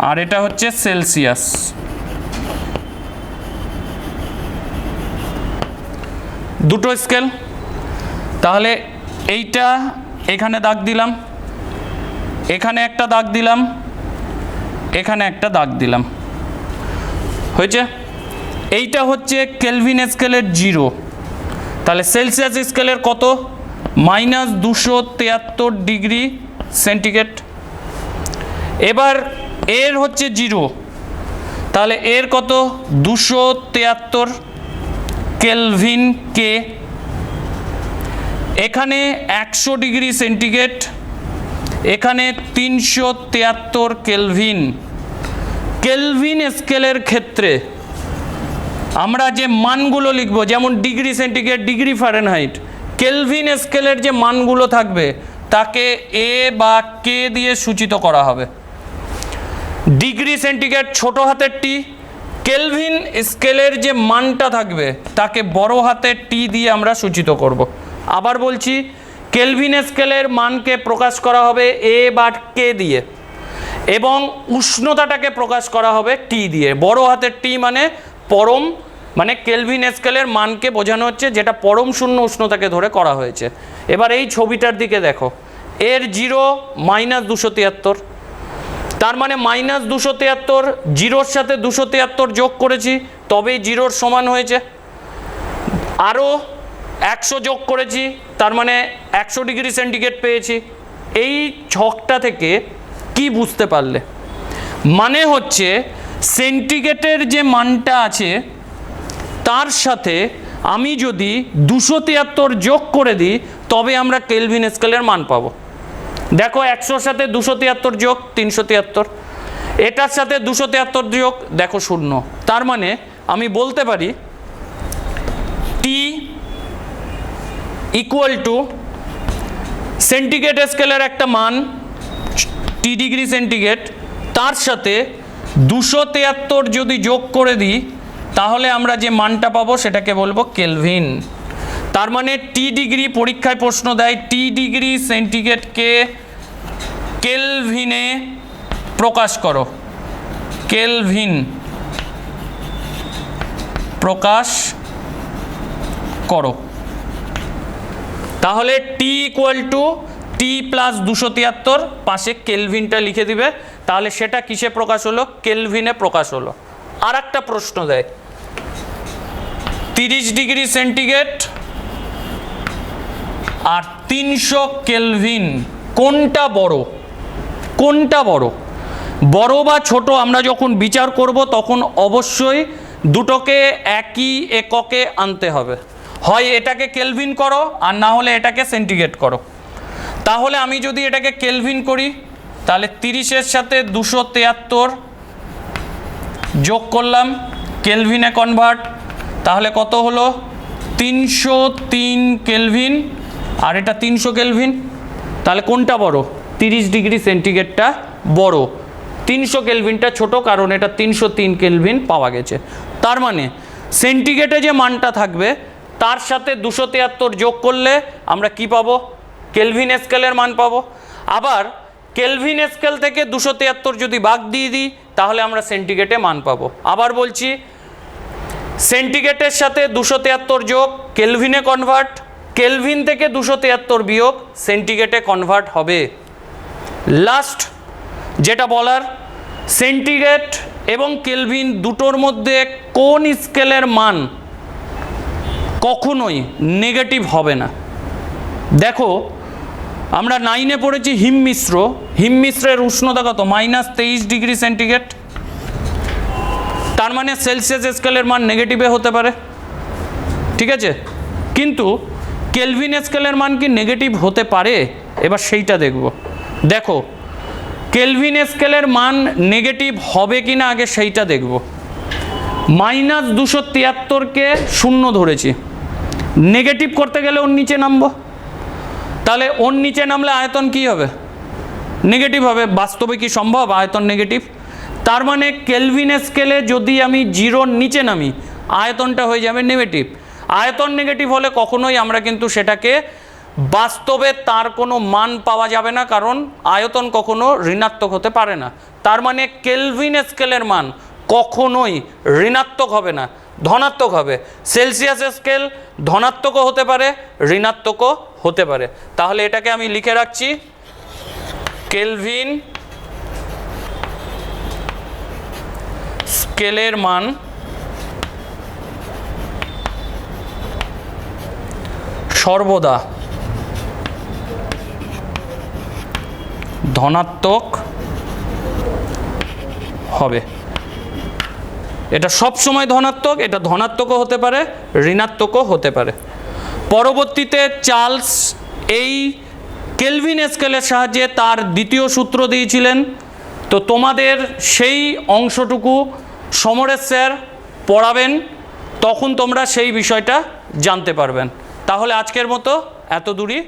আর এটা হচ্ছে সেলসিয়াস। দুটো স্কেল। তাহলে এইটা এখানে দাগ দিলাম, এখানে একটা দাগ দিলাম, এখানে একটা দাগ দিলাম, হয়েছে? এইটা হচ্ছে কেলভিন স্কেলের 0। তাহলে সেলসিয়াস স্কেলের কত? -273 ডিগ্রি সেন্টিগ্রেড। এবার এর হচ্ছে 0, তাহলে এর কত? 273 কেলভিন কে। এখানে 100 ডিগ্রি সেন্টিগ্রেড, এখানে 373 কেলভিন। কেলভিন স্কেলের ক্ষেত্রে আমরা যে মানগুলো লিখব, যেমন degree centigrade, degree Fahrenheit, Kelvin স্কেলের যে মানগুলো থাকবে তাকে এ বা কে দিয়ে সূচিত করা হবে। ডিগ্রি সেন্টিগ্রেড ছোট হাতের টি, কেলভিন স্কেলের যে মানটা থাকবে তাকে বড় হাতের টি দিয়ে আমরা সূচিত করব। আবার বলছি, কেলভিন স্কেলের মানকে প্রকাশ করা হবে এ বা কে দিয়ে, এবং উষ্ণতাটাকে প্রকাশ করা হবে টি দিয়ে। বড় হাতের টি মানে পরম, মানে কেলভিন স্কেলের মানকে বোঝানো হচ্ছে যেটা পরম শূন্য উষ্ণতাকে ধরে করা হয়েছে। এবার এই ছবিটার দিকে দেখো, এর 0 -273, তার মানে -273, 0-র সাথে 273 যোগ করেছি তবেই 0-র সমান হয়েছে। আরও 100 যোগ করেছি, তার মানে 100 ডিগ্রি সেন্টিগ্রেড পেয়েছি। এই ছকটা থেকে কি বুঝতে পারলে? মানে হচ্ছে সেন্টিগ্রেডের যে মানটা আছে তার সাথে আমি যদি 273 যোগ করে দিই তবে আমরা কেলভিন স্কেলের মান পাবো। দেখো, 100-র সাথে 273 যোগ 373, এটার সাথে 273 যোগ দেখো 0। তার মানে আমি বলতে পারি টি ইকুয়াল টু সেন্টিগ্রেড স্কেলের একটা মান টি ডিগ্রি সেন্টিগ্রেড, তার সাথে 273 যদি যোগ করে দিই তাহলে আমরা যে মানটা পাবো সেটাকে বলবো কেলভিন। তার মানে টি ডিগ্রি, পরীক্ষায় প্রশ্ন দেয় টি ডিগ্রি সেন্টিগ্রেডকে কেলভিনে প্রকাশ করো, কেলভিন প্রকাশ করো। তাহলে T equal to T plus 273, পাশে কেলভিনটা লিখে দিবে, তাহলে সেটা কিসে প্রকাশ হলো? কেলভিনে প্রকাশ হলো। আর একটা প্রশ্ন দেয় 30 ডিগ্রি সেন্টিগ্রেড আর 300 কেলভিন কোনটা বড়? কোনটা বড়? বড় বা ছোট আমরা যখন বিচার করব তখন অবশ্যই দুটোকে একই এককে আনতে হবে। হয় এটাকে কেলভিন করো আর না হলে এটাকে সেন্টিগ্রেড করো। তাহলে আমি যদি এটাকে কেলভিন করি তাহলে 30-এর সাথে 273 যোগ করলাম, কেলভিনে কনভার্ট, তাহলে কত হলো? 303 কেলভিন, আর এটা 300 কেলভিন। তাহলে কোনটা বড়? 30 ডিগ্রি সেন্টিগ্রেডটা বড়, 300 কেলভিনটা ছোট, কারণ এটা 303 কেলভিন পাওয়া গেছে। তার মানে সেন্টিগ্রেডে যে মানটা থাকবে তার সাথে 273 যোগ করলে আমরা কি পাবো? কেলভিন স্কেলের মান পাবো। আবার কেলভিন স্কেল থেকে 273 যদি বাদ দিয়ে দিই তাহলে আমরা সেন্টিগ্রেডে মান পাবো। আবার বলছি, সেন্টিগ্রেডের সাথে 273 যোগ কেলভিনে কনভার্ট, কেলভিন থেকে 273 বিয়োগ সেন্টিগ্রেডে কনভার্ট হবে। লাস্ট যেটা বলার, সেন্টিগ্রেড এবং কেলভিন দুটোর মধ্যে কোন স্কেলের মান কখনোই নেগেটিভ হবে না? দেখো, আমরা 9-এ পড়েছি হিমমিশ্র, হিমমিশ্রের উষ্ণতা কত? -23 ডিগ্রি সেন্টিগ্রেড। তার মানে সেলসিয়াস স্কেলের মান নেগেটিভে হতে পারে, ঠিক আছে। কিন্তু কেলভিন স্কেলের মান কি নেগেটিভ হতে পারে? এবার সেইটা দেখব। দেখো কেলভিন স্কেলের মান নেগেটিভ হবে কি না আগে সেইটা দেখব। -273কে 0 ধরেছি, নেগেটিভ করতে গেলে ওর নিচে নামবো, তাহলে ওর নিচে নামলে আয়তন কি হবে? নেগেটিভ হবে। বাস্তবে কি সম্ভব আয়তন নেগেটিভ? তার মানে কেলভিন স্কেলে যদি আমি 0-র নিচে নামি আয়তনটা হয়ে যাবে নেগেটিভ। আয়তন নেগেটিভ হলে কখনোই আমরা কিন্তু সেটাকে বাস্তবে তার কোনো মান পাওয়া যাবে না, কারণ আয়তন কখনো ঋণাত্মক হতে পারে না। তার মানে কেলভিন স্কেলের মান কখনোই ঋণাত্মক হবে না, ধনাত্মক হবে। সেলসিয়াস স্কেল ধনাত্মকও হতে পারে, ঋণাত্মকও হতে পারে। তাহলে এটাকে আমি লিখে রাখছি, কেলভিন স্কেলের মান সর্বদা ধনাত্মক হবে। এটা সব সময় ধনাত্মক, এটা ধনাত্মকও হতে পারে, ঋণাত্মকও হতে পারে। পরবর্তীতে চার্লস এই কেলভিন স্কেলের সাহায্যে তার দ্বিতীয় সূত্র দিয়েছিলেন। তো তোমাদের সেই অংশটুকু সমরেশ স্যার পড়াবেন, তখন তোমরা সেই বিষয়টা জানতে পারবেন। তাহলে আজকের মতো এত দূরই